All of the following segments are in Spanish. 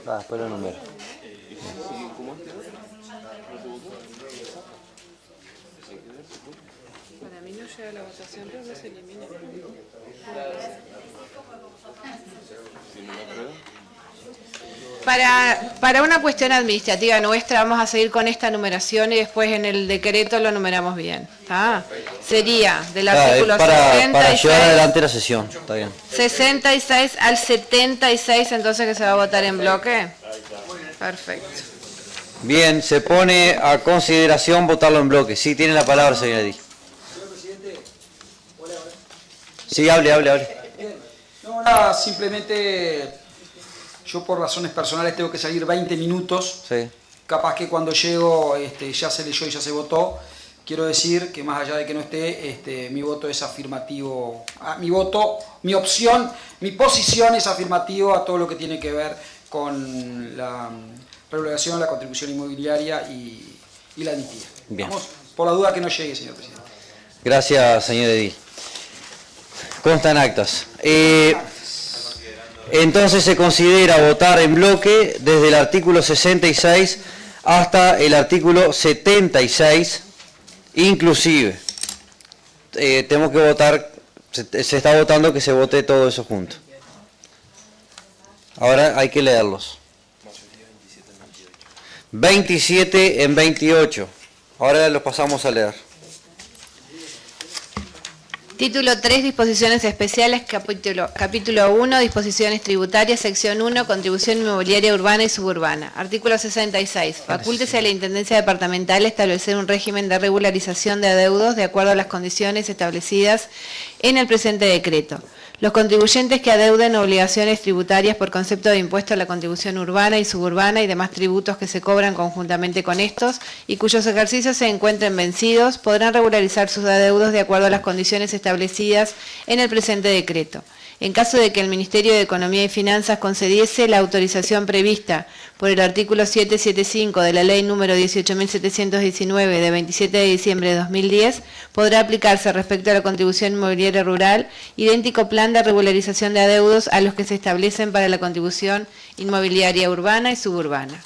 Después lo número. Para mí no llega la votación, pero no se elimina. Para una cuestión administrativa nuestra vamos a seguir con esta numeración y después en el decreto lo numeramos bien. ¿Tá? Sería del artículo para 66, llevar adelante la sesión, está bien. 66 al 76, entonces que se va a votar en bloque. Perfecto. Bien, se pone a consideración votarlo en bloque. Sí, tiene la palabra, señor Edil. Señor presidente, hola. Sí, hable. No, nada, simplemente yo por razones personales tengo que salir 20 minutos. Sí. Capaz que cuando llego ya se leyó y ya se votó. Quiero decir que más allá de que no esté, mi voto es afirmativo. Mi opción, mi posición es afirmativo a todo lo que tiene que ver con la regulación, la contribución inmobiliaria y la admitida. Bien. Vamos, por la duda que no llegue, señor presidente. Gracias, señor Edil. Constan actas. Entonces se considera votar en bloque desde el artículo 66 hasta el artículo 76, inclusive. Tenemos que votar, se está votando que se vote todo eso junto. Ahora hay que leerlos. 27 en 28. Ahora los pasamos a leer. Título 3, Disposiciones Especiales, capítulo 1, Disposiciones Tributarias, sección 1, Contribución Inmobiliaria Urbana y Suburbana. Artículo 66. Facúltese a la Intendencia Departamental establecer un régimen de regularización de adeudos de acuerdo a las condiciones establecidas en el presente decreto. Los contribuyentes que adeuden obligaciones tributarias por concepto de impuesto a la contribución urbana y suburbana y demás tributos que se cobran conjuntamente con estos y cuyos ejercicios se encuentren vencidos, podrán regularizar sus adeudos de acuerdo a las condiciones establecidas en el presente decreto. En caso de que el Ministerio de Economía y Finanzas concediese la autorización prevista por el artículo 775 de la Ley número 18.719 de 27 de diciembre de 2010, podrá aplicarse respecto a la contribución inmobiliaria rural idéntico plan de regularización de adeudos a los que se establecen para la contribución inmobiliaria urbana y suburbana.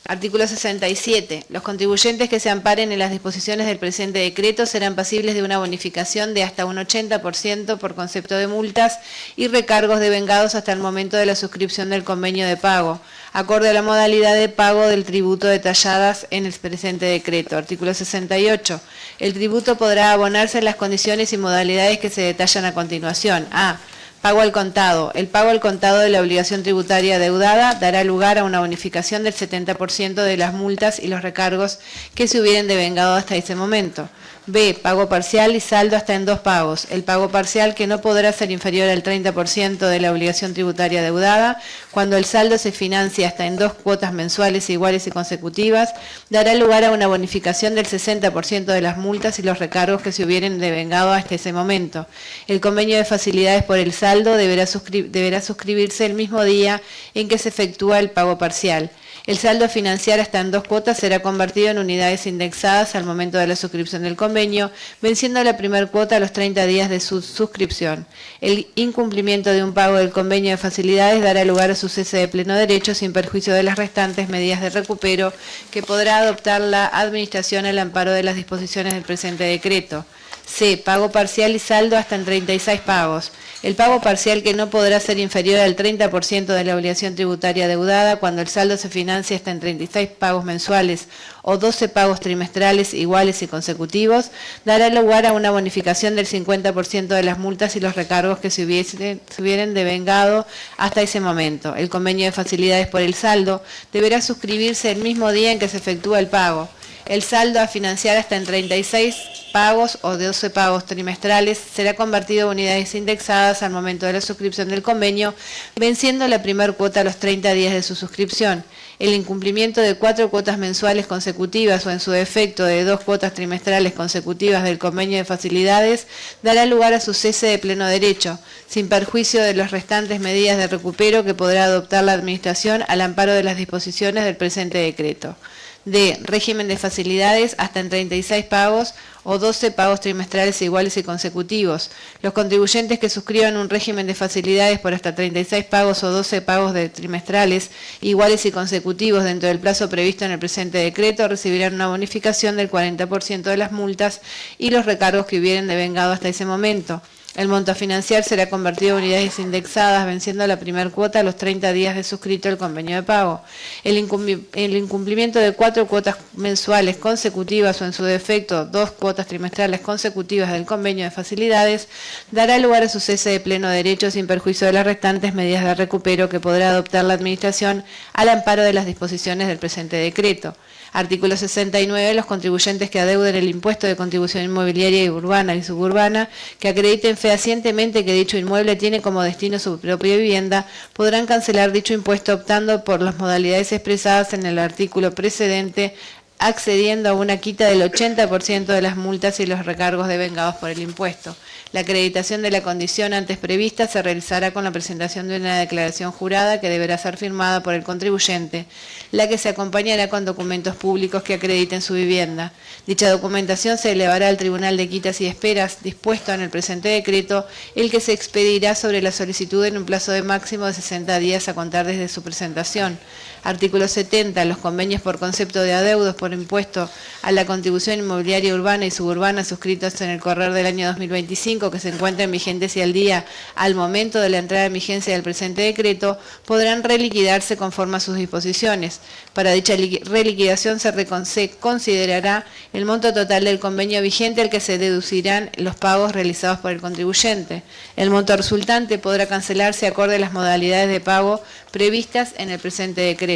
Artículo 67. Los contribuyentes que se amparen en las disposiciones del presente decreto serán pasibles de una bonificación de hasta un 80% por concepto de multas y recargos devengados hasta el momento de la suscripción del convenio de pago, acorde a la modalidad de pago del tributo detalladas en el presente decreto. Artículo 68. El tributo podrá abonarse en las condiciones y modalidades que se detallan a continuación. A. Pago al contado. El pago al contado de la obligación tributaria adeudada dará lugar a una bonificación del 70% de las multas y los recargos que se hubieren devengado hasta ese momento. B. Pago parcial y saldo hasta en 2 pagos. El pago parcial, que no podrá ser inferior al 30% de la obligación tributaria adeudada, cuando el saldo se financia hasta en 2 cuotas mensuales iguales y consecutivas, dará lugar a una bonificación del 60% de las multas y los recargos que se hubieren devengado hasta ese momento. El convenio de facilidades por el saldo deberá suscribirse el mismo día en que se efectúa el pago parcial. El saldo a financiar hasta en 2 cuotas será convertido en unidades indexadas al momento de la suscripción del convenio, venciendo la primera cuota a los 30 días de su suscripción. El incumplimiento de un pago del convenio de facilidades dará lugar a su cese de pleno derecho sin perjuicio de las restantes medidas de recupero que podrá adoptar la Administración al amparo de las disposiciones del presente decreto. C. Pago parcial y saldo hasta en 36 pagos. El pago parcial, que no podrá ser inferior al 30% de la obligación tributaria adeudada cuando el saldo se financia hasta en 36 pagos mensuales o 12 pagos trimestrales iguales y consecutivos, dará lugar a una bonificación del 50% de las multas y los recargos que se hubieran devengado hasta ese momento. El convenio de facilidades por el saldo deberá suscribirse el mismo día en que se efectúa el pago. El saldo a financiar hasta en 36 pagos o 12 pagos trimestrales será convertido en unidades indexadas al momento de la suscripción del convenio, venciendo la primera cuota a los 30 días de su suscripción. El incumplimiento de 4 cuotas mensuales consecutivas o en su defecto de 2 cuotas trimestrales consecutivas del convenio de facilidades dará lugar a su cese de pleno derecho, sin perjuicio de las restantes medidas de recupero que podrá adoptar la Administración al amparo de las disposiciones del presente decreto. D. Régimen de facilidades hasta en 36 pagos o 12 pagos trimestrales iguales y consecutivos. Los contribuyentes que suscriban un régimen de facilidades por hasta 36 pagos o 12 pagos trimestrales iguales y consecutivos dentro del plazo previsto en el presente decreto recibirán una bonificación del 40% de las multas y los recargos que hubieren devengado hasta ese momento. El monto a financiar será convertido en unidades indexadas, venciendo la primera cuota a los 30 días de suscrito el convenio de pago. El incumplimiento de 4 cuotas mensuales consecutivas o en su defecto 2 cuotas trimestrales consecutivas del convenio de facilidades dará lugar a su cese de pleno derecho sin perjuicio de las restantes medidas de recupero que podrá adoptar la Administración al amparo de las disposiciones del presente decreto. Artículo 69. Los contribuyentes que adeuden el impuesto de contribución inmobiliaria urbana y suburbana, que acrediten fehacientemente que dicho inmueble tiene como destino su propia vivienda, podrán cancelar dicho impuesto optando por las modalidades expresadas en el artículo precedente, accediendo a una quita del 80% de las multas y los recargos devengados por el impuesto. La acreditación de la condición antes prevista se realizará con la presentación de una declaración jurada que deberá ser firmada por el contribuyente, la que se acompañará con documentos públicos que acrediten su vivienda. Dicha documentación se elevará al Tribunal de Quitas y Esperas, dispuesto en el presente decreto, el que se expedirá sobre la solicitud en un plazo de máximo de 60 días a contar desde su presentación. Artículo 70. Los convenios por concepto de adeudos por impuesto a la contribución inmobiliaria urbana y suburbana suscritos en el correr del año 2025 que se encuentren vigentes y al día al momento de la entrada en vigencia del presente decreto podrán reliquidarse conforme a sus disposiciones. Para dicha reliquidación se considerará el monto total del convenio vigente al que se deducirán los pagos realizados por el contribuyente. El monto resultante podrá cancelarse acorde a las modalidades de pago previstas en el presente decreto.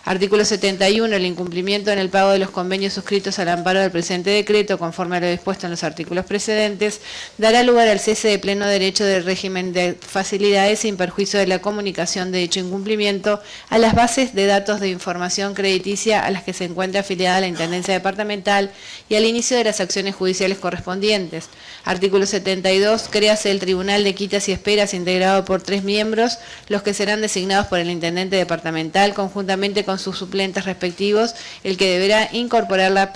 Artículo 71. El incumplimiento en el pago de los convenios suscritos al amparo del presente decreto, conforme a lo dispuesto en los artículos precedentes, dará lugar al cese de pleno derecho del régimen de facilidades sin perjuicio de la comunicación de dicho incumplimiento a las bases de datos de información crediticia a las que se encuentra afiliada la Intendencia Departamental y al inicio de las acciones judiciales correspondientes. Artículo 72. Créase el Tribunal de Quitas y Esperas integrado por 3 miembros, los que serán designados por el Intendente Departamental conjuntamente con sus suplentes respectivos, el que deberá incorporar la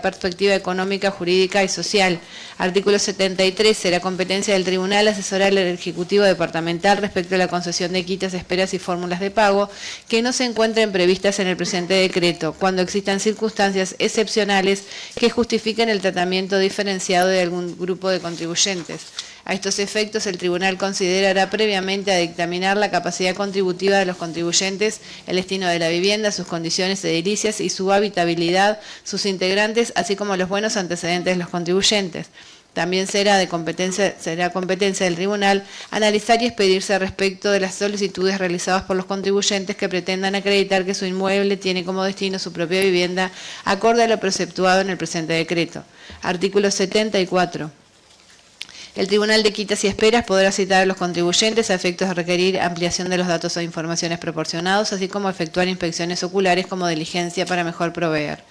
perspectiva económica, jurídica y social. Artículo 73. Será competencia del Tribunal asesorar al Ejecutivo Departamental respecto a la concesión de quitas, esperas y fórmulas de pago que no se encuentren previstas en el presente decreto, cuando existan circunstancias excepcionales que justifiquen el tratamiento diferenciado de algún grupo de contribuyentes. A estos efectos, el Tribunal considerará previamente a dictaminar la capacidad contributiva de los contribuyentes, el destino de la vivienda, sus condiciones edilicias y su habitabilidad, sus integrantes, así como los buenos antecedentes de los contribuyentes. También será competencia del Tribunal analizar y expedirse respecto de las solicitudes realizadas por los contribuyentes que pretendan acreditar que su inmueble tiene como destino su propia vivienda, acorde a lo preceptuado en el presente decreto. Artículo 74. El Tribunal de Quitas y Esperas podrá citar a los contribuyentes a efectos de requerir ampliación de los datos o informaciones proporcionados, así como efectuar inspecciones oculares como diligencia para mejor proveer.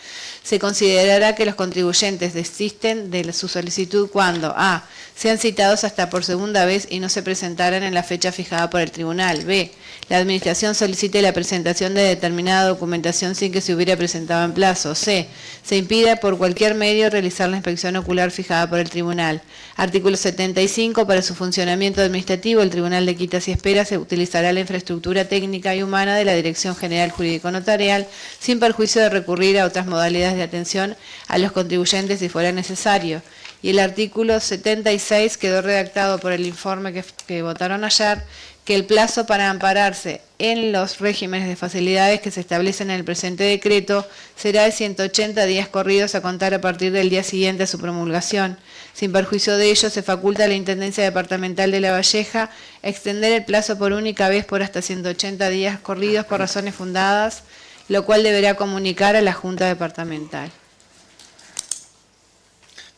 Se considerará que los contribuyentes desisten de su solicitud cuando a. Sean citados hasta por segunda vez y no se presentaran en la fecha fijada por el Tribunal. b. La Administración solicite la presentación de determinada documentación sin que se hubiera presentado en plazo. c. Se impida por cualquier medio realizar la inspección ocular fijada por el Tribunal. Artículo 75. Para su funcionamiento administrativo, el Tribunal de Quitas y Esperas se utilizará la infraestructura técnica y humana de la Dirección General Jurídico Notarial, sin perjuicio de recurrir a otras modalidades de atención a los contribuyentes si fuera necesario. Y el artículo 76 quedó redactado por el informe que votaron ayer, que el plazo para ampararse en los regímenes de facilidades que se establecen en el presente decreto será de 180 días corridos a contar a partir del día siguiente a su promulgación. Sin perjuicio de ello, se faculta a la Intendencia Departamental de La Valleja extender el plazo por única vez por hasta 180 días corridos por razones fundadas, lo cual deberá comunicar a la Junta Departamental.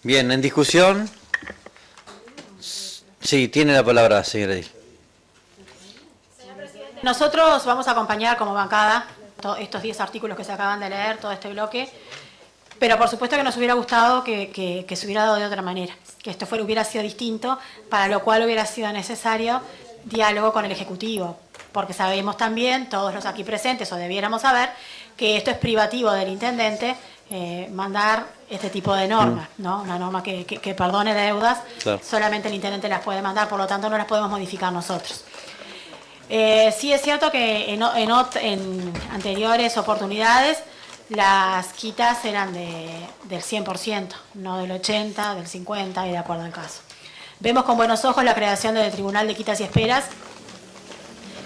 Bien, en discusión. Sí, tiene la palabra, señora Edil. Nosotros vamos a acompañar como bancada estos 10 artículos que se acaban de leer, todo este bloque, pero por supuesto que nos hubiera gustado que se hubiera dado de otra manera, que esto hubiera sido distinto, para lo cual hubiera sido necesario diálogo con el Ejecutivo, porque sabemos también, todos los aquí presentes, o debiéramos saber, que esto es privativo del intendente, mandar este tipo de normas, ¿no? Una norma que perdone deudas, Claro. solamente el intendente las puede mandar, por lo tanto no las podemos modificar nosotros. Sí es cierto que en anteriores oportunidades las quitas eran del 100%, no del 80%, del 50% y de acuerdo al caso. Vemos con buenos ojos la creación del Tribunal de Quitas y Esperas,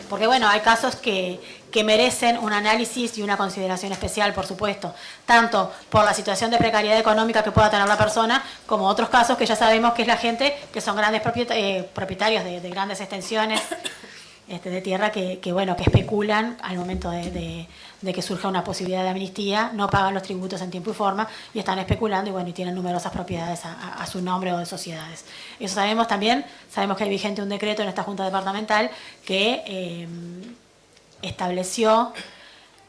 porque bueno, hay casos que merecen un análisis y una consideración especial, por supuesto, tanto por la situación de precariedad económica que pueda tener la persona, como otros casos que ya sabemos que es la gente que son grandes propietarios de grandes extensiones de tierra que especulan al momento de que surja una posibilidad de amnistía, no pagan los tributos en tiempo y forma y están especulando y tienen numerosas propiedades a su nombre o de sociedades. Eso sabemos también, sabemos que hay vigente un decreto en esta Junta Departamental que estableció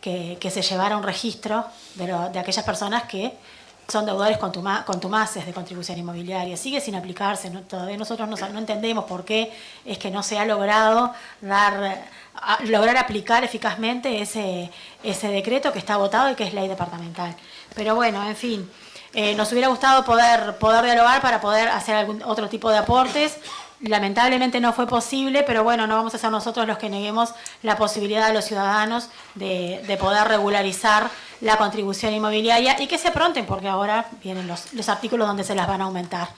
que se llevara un registro de aquellas personas que son deudores contumaces de contribución inmobiliaria. Sigue sin aplicarse, ¿no? Todavía nosotros no entendemos por qué es que no se ha logrado lograr aplicar eficazmente ese decreto que está votado y que es ley departamental. Pero bueno, en fin, nos hubiera gustado poder dialogar para poder hacer algún otro tipo de aportes. Lamentablemente no fue posible, pero bueno, no vamos a ser nosotros los que neguemos la posibilidad de los ciudadanos de poder regularizar la contribución inmobiliaria y que se pronten, porque ahora vienen los artículos donde se las van a aumentar.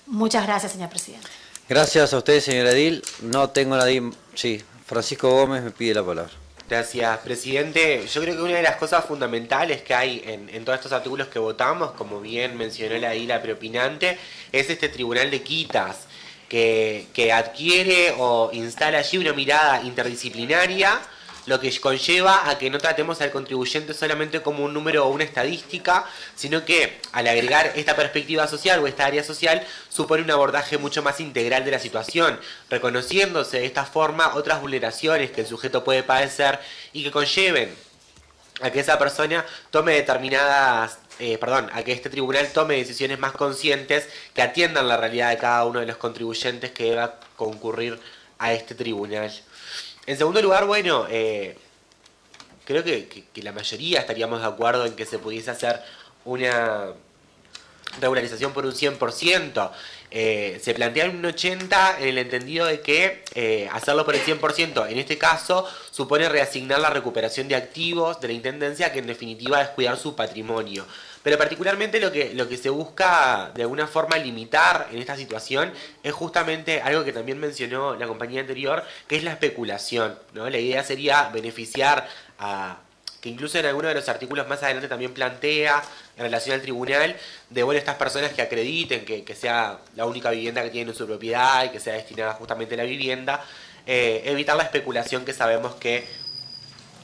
Muchas gracias, señor presidente. Gracias a usted, señora Edil. No tengo nadie... Sí, Francisco Gómez me pide la palabra. Gracias, presidente. Yo creo que una de las cosas fundamentales que hay en todos estos artículos que votamos, como bien mencionó la Edila preopinante, es este Tribunal de Quitas, que adquiere o instala allí una mirada interdisciplinaria, lo que conlleva a que no tratemos al contribuyente solamente como un número o una estadística, sino que al agregar esta perspectiva social o esta área social, supone un abordaje mucho más integral de la situación, reconociéndose de esta forma otras vulneraciones que el sujeto puede padecer y que conlleven a que esa persona tome determinadas, a que este tribunal tome decisiones más conscientes que atiendan la realidad de cada uno de los contribuyentes que deba concurrir a este tribunal. En segundo lugar, bueno, creo que la mayoría estaríamos de acuerdo en que se pudiese hacer una regularización por un 100%. Se plantea un 80% en el entendido de que hacerlo por el 100% en este caso supone reasignar la recuperación de activos de la Intendencia, que en definitiva es cuidar su patrimonio. Pero particularmente lo que se busca de alguna forma limitar en esta situación es justamente algo que también mencionó la compañía anterior, que es la especulación, ¿no? La idea sería beneficiar que incluso en alguno de los artículos más adelante también plantea en relación al tribunal, de estas personas que acrediten que sea la única vivienda que tienen en su propiedad y que sea destinada justamente a la vivienda, evitar la especulación que sabemos que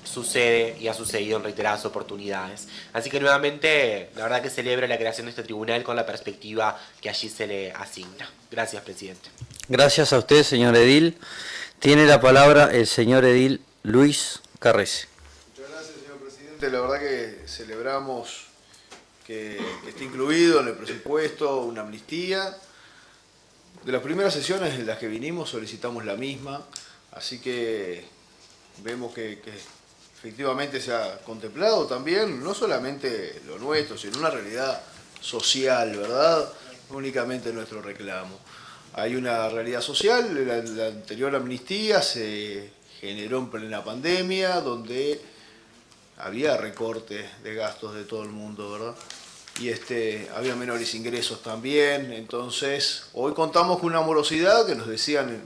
sucede y ha sucedido en reiteradas oportunidades. Así que nuevamente, la verdad que celebro la creación de este tribunal con la perspectiva que allí se le asigna. Gracias, presidente. Gracias a usted, señor Edil. Tiene la palabra el señor Edil Luis Carrese. Muchas gracias, señor presidente. La verdad que celebramos que esté incluido en el presupuesto una amnistía. De las primeras sesiones en las que vinimos solicitamos la misma, así que vemos que efectivamente se ha contemplado también, no solamente lo nuestro, sino una realidad social, ¿verdad? No únicamente nuestro reclamo. Hay una realidad social, la anterior amnistía se generó en plena pandemia, donde había recortes de gastos de todo el mundo, ¿verdad? Y había menores ingresos también, entonces hoy contamos con una morosidad que nos decían en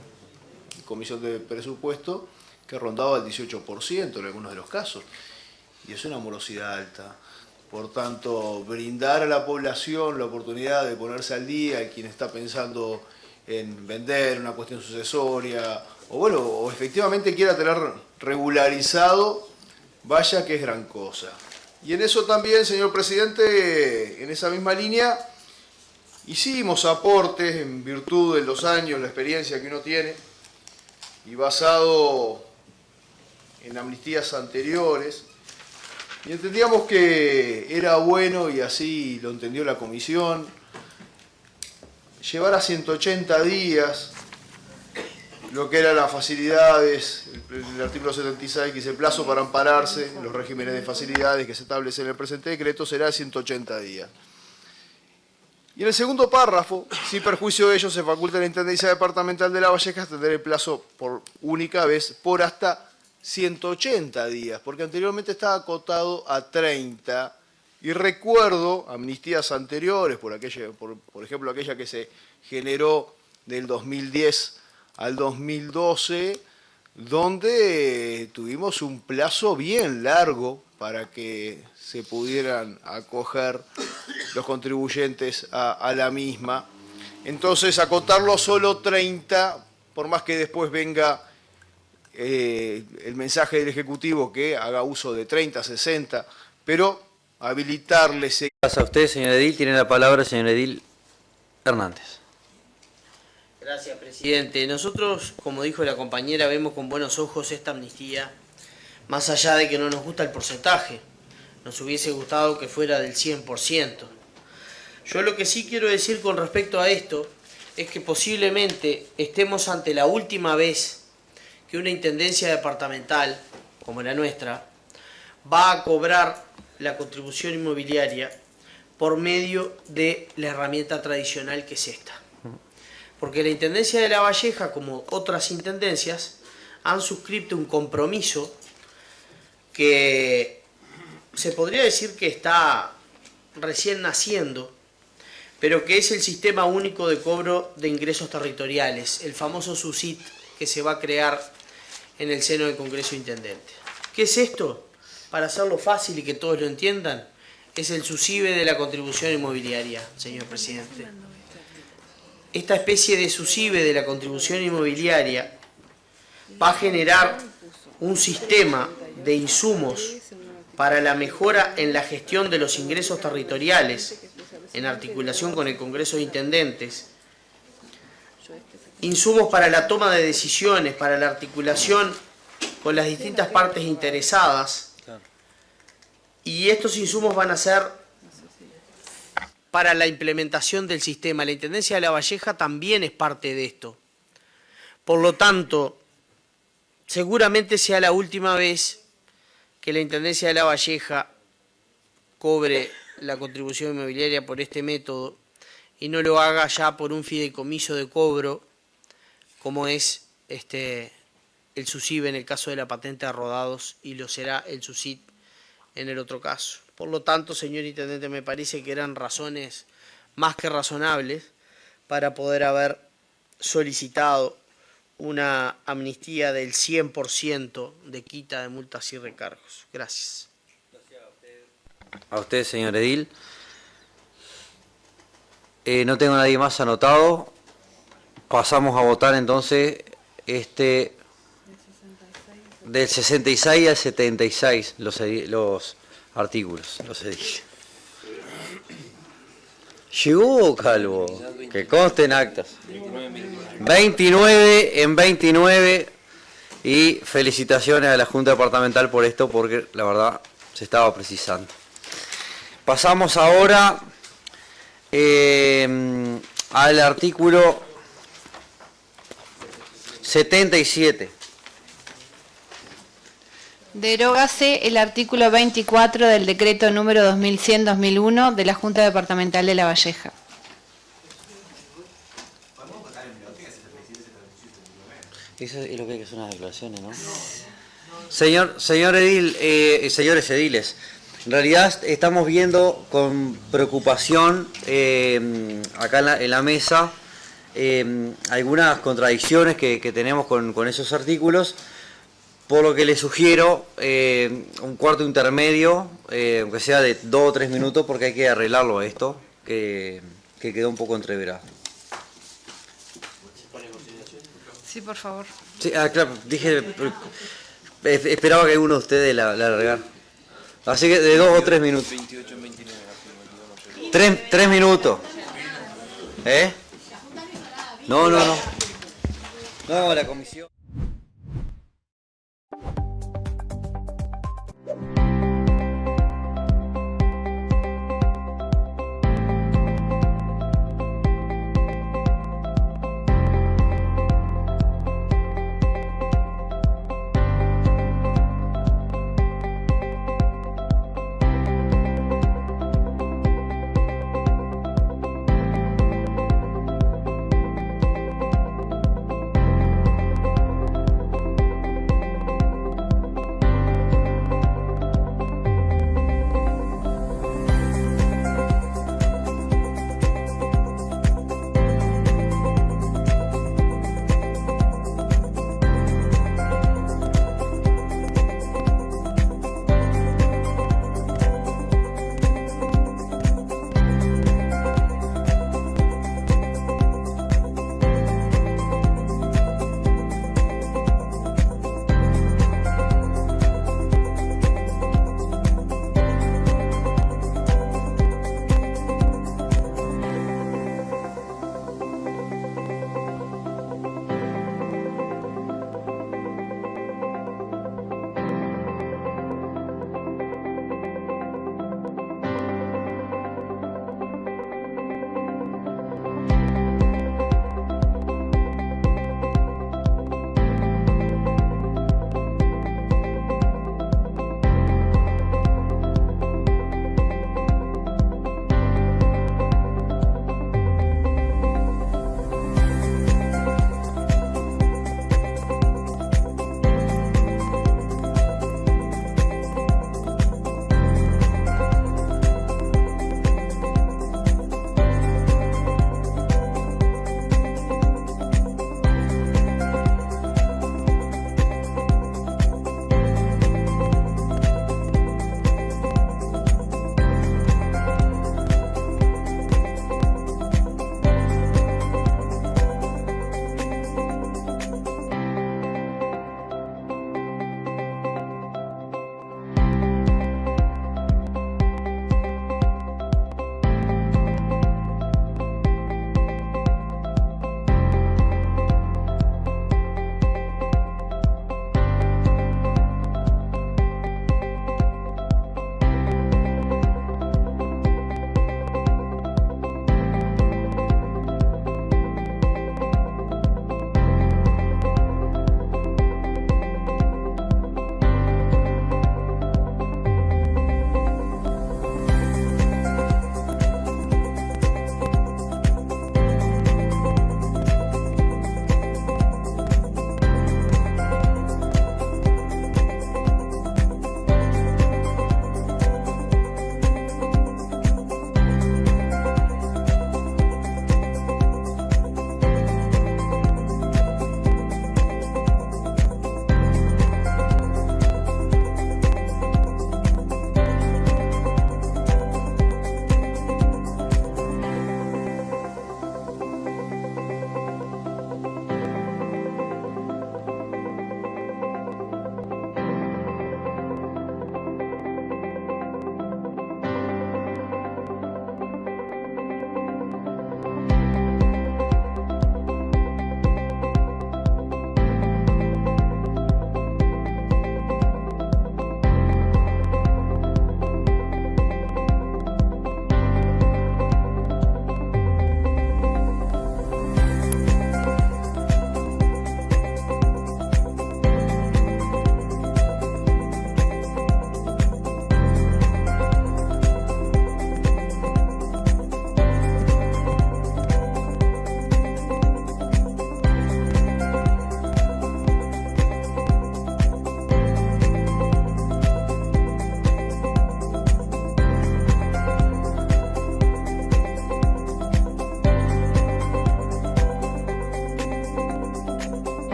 Comisión de Presupuesto, que rondaba el 18% en algunos de los casos, y es una morosidad alta. Por tanto, brindar a la población la oportunidad de ponerse al día, quien está pensando en vender una cuestión sucesoria, o efectivamente quiera tener regularizado, vaya que es gran cosa. Y en eso también, señor presidente, en esa misma línea, hicimos aportes en virtud de los años, la experiencia que uno tiene, y basado en amnistías anteriores, y entendíamos que era bueno, y así lo entendió la comisión, llevar a 180 días lo que eran las facilidades, el el artículo 76, que dice el plazo para ampararse en los regímenes de facilidades que se establecen en el presente decreto será de 180 días. Y en el segundo párrafo, sin perjuicio de ello, se faculta a la Intendencia Departamental de La Valleja extender el plazo por única vez por hasta 180 días, porque anteriormente estaba acotado a 30. Y recuerdo amnistías anteriores, por ejemplo aquella que se generó del 2010 al 2012, donde tuvimos un plazo bien largo para que se pudieran acoger los contribuyentes a la misma. Entonces, acotarlo solo 30, por más que después venga el mensaje del Ejecutivo que haga uso de 30, 60, pero habilitarles. Gracias a usted, señor Edil. Tiene la palabra el señor Edil Hernández. Gracias, presidente. Nosotros, como dijo la compañera, vemos con buenos ojos esta amnistía, más allá de que no nos gusta el porcentaje. Nos hubiese gustado que fuera del 100%. Yo lo que sí quiero decir con respecto a esto es que posiblemente estemos ante la última vez que una intendencia departamental, como la nuestra, va a cobrar la contribución inmobiliaria por medio de la herramienta tradicional que es esta. Porque la Intendencia de La Valleja, como otras intendencias, han suscrito un compromiso que se podría decir que está recién naciendo, pero que es el Sistema Único de Cobro de Ingresos Territoriales, el famoso SUSIT que se va a crear en el seno del Congreso Intendente. ¿Qué es esto? Para hacerlo fácil y que todos lo entiendan, es el subsidio de la contribución inmobiliaria, señor presidente. Esta especie de subsidio de la contribución inmobiliaria va a generar un sistema de insumos para la mejora en la gestión de los ingresos territoriales, en articulación con el Congreso de Intendentes, insumos para la toma de decisiones, para la articulación con las distintas partes interesadas, y estos insumos van a ser para la implementación del sistema. La Intendencia de La Valleja también es parte de esto. Por lo tanto, seguramente sea la última vez que la Intendencia de La Valleja cobre la contribución inmobiliaria por este método y no lo haga ya por un fideicomiso de cobro, como es el SUSIB en el caso de la patente de rodados y lo será el SUSIT en el otro caso. Por lo tanto, señor Intendente, me parece que eran razones más que razonables para poder haber solicitado una amnistía del 100% de quita de multas y recargos. Gracias. A usted, señor Edil. No tengo a nadie más anotado. Pasamos a votar entonces del 66 al 76, los artículos, los ediles. Llegó, Calvo, que conste en actas. 29 en 29, y felicitaciones a la Junta Departamental por esto, porque la verdad se estaba precisando. Pasamos ahora al artículo 77. Derógase el artículo 24 del decreto número 2100-2001 de la Junta Departamental de La Valleja. Eso es lo que hay que hacer unas declaraciones, ¿no? Señor Edil, señores ediles, en realidad estamos viendo con preocupación acá en la mesa algunas contradicciones que tenemos con esos artículos, por lo que le sugiero un cuarto intermedio, aunque sea de 2 o 3 minutos, porque hay que arreglarlo esto, que quedó un poco entreverado. Sí, por favor. Sí, claro, dije, esperaba que alguno de ustedes la alargara. Así que de 2 o 3 minutos. 3 minutos. ¿Eh? No, la comisión.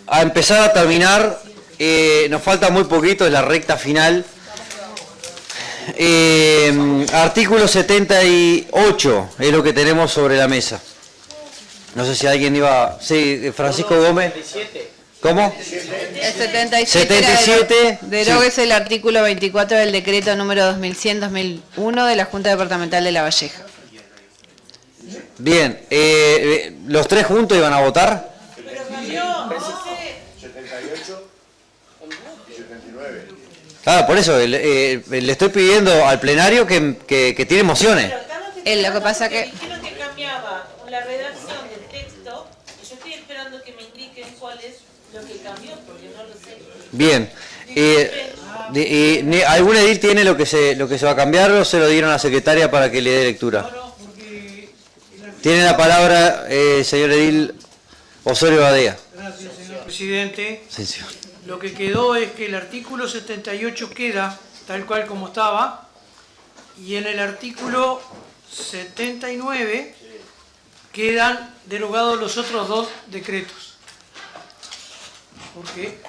A empezar a terminar, nos falta muy poquito, es la recta final. Artículo 78 es lo que tenemos sobre la mesa. No sé si alguien iba... Sí, Francisco Gómez. ¿Cómo? El 77. 77. Derogues el artículo 24 del decreto número 2100-2001 de la Junta Departamental de La Valleja. Bien, ¿los tres juntos iban a votar? Claro, por eso le estoy pidiendo al plenario que tiene mociones. Lo que pasa que... Dijeron que cambiaba la redacción del texto, y yo estoy esperando que me indiquen cuál es lo que cambió, porque no lo sé. Bien. ¿Algún edil tiene lo que se va a cambiar o se lo dieron a la secretaria para que le dé lectura? Tiene la palabra señor edil Osorio Badea. Gracias, señor presidente. Sí, señor. Lo que quedó es que el artículo 78 queda tal cual como estaba, y en el artículo 79 quedan derogados los otros dos decretos, porque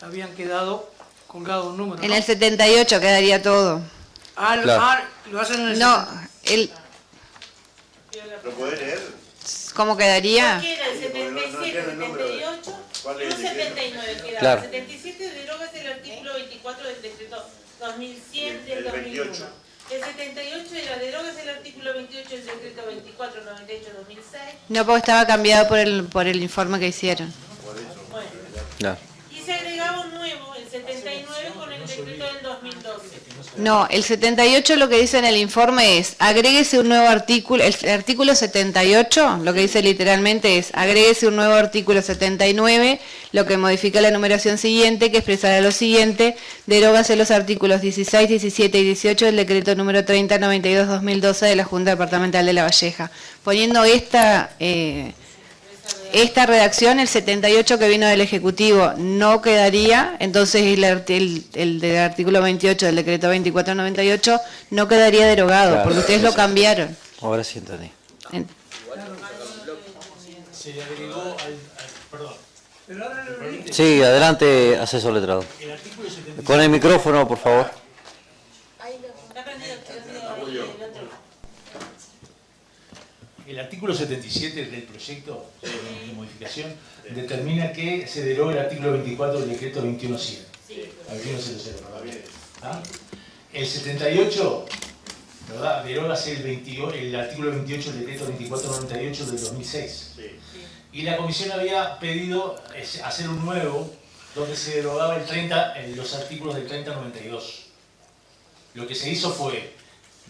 habían quedado colgados un número. En el 78 quedaría todo. Lo hacen en el No, 70. ¿Lo podés leer? ¿Cómo quedaría? ¿Qué era? ¿El 77, 78? ¿Cuál Y es un el decreto? 79 quedaba. Claro. 77 derogas el artículo 24 del decreto 2100 del El 2001. 28. El 78 era derogas el artículo 28 del decreto 24, 98, 2006. No, porque estaba cambiado por el informe que hicieron. Bueno. No. Y se agregaba un nuevo, el 79, con el decreto del 2012. No, el 78 lo que dice en el informe es, agréguese un nuevo artículo, el artículo 78, lo que dice literalmente es, agréguese un nuevo artículo 79, lo que modifica la numeración siguiente, que expresará lo siguiente, derógase los artículos 16, 17 y 18 del decreto número 3092-2012 de la Junta Departamental de La Valleja. Poniendo esta redacción, el 78 que vino del Ejecutivo no quedaría, entonces el del artículo 28 del decreto 2498 no quedaría derogado, Claro, porque ustedes lo cambiaron. Ahora sí entendí. Se le agregó perdón. Sí, adelante, asesor letrado. El artículo 77. Con el micrófono, por favor. El artículo 77 del proyecto de modificación determina que se deroga el artículo 24 del decreto 2100. A ver, 2100, perdón. ¿Ah? El 78 ¿verdad? Derógase el artículo 28 del decreto 2498 del 2006. Sí. Y la comisión había pedido hacer un nuevo donde se derogaba los artículos del 3092. Lo que se hizo fue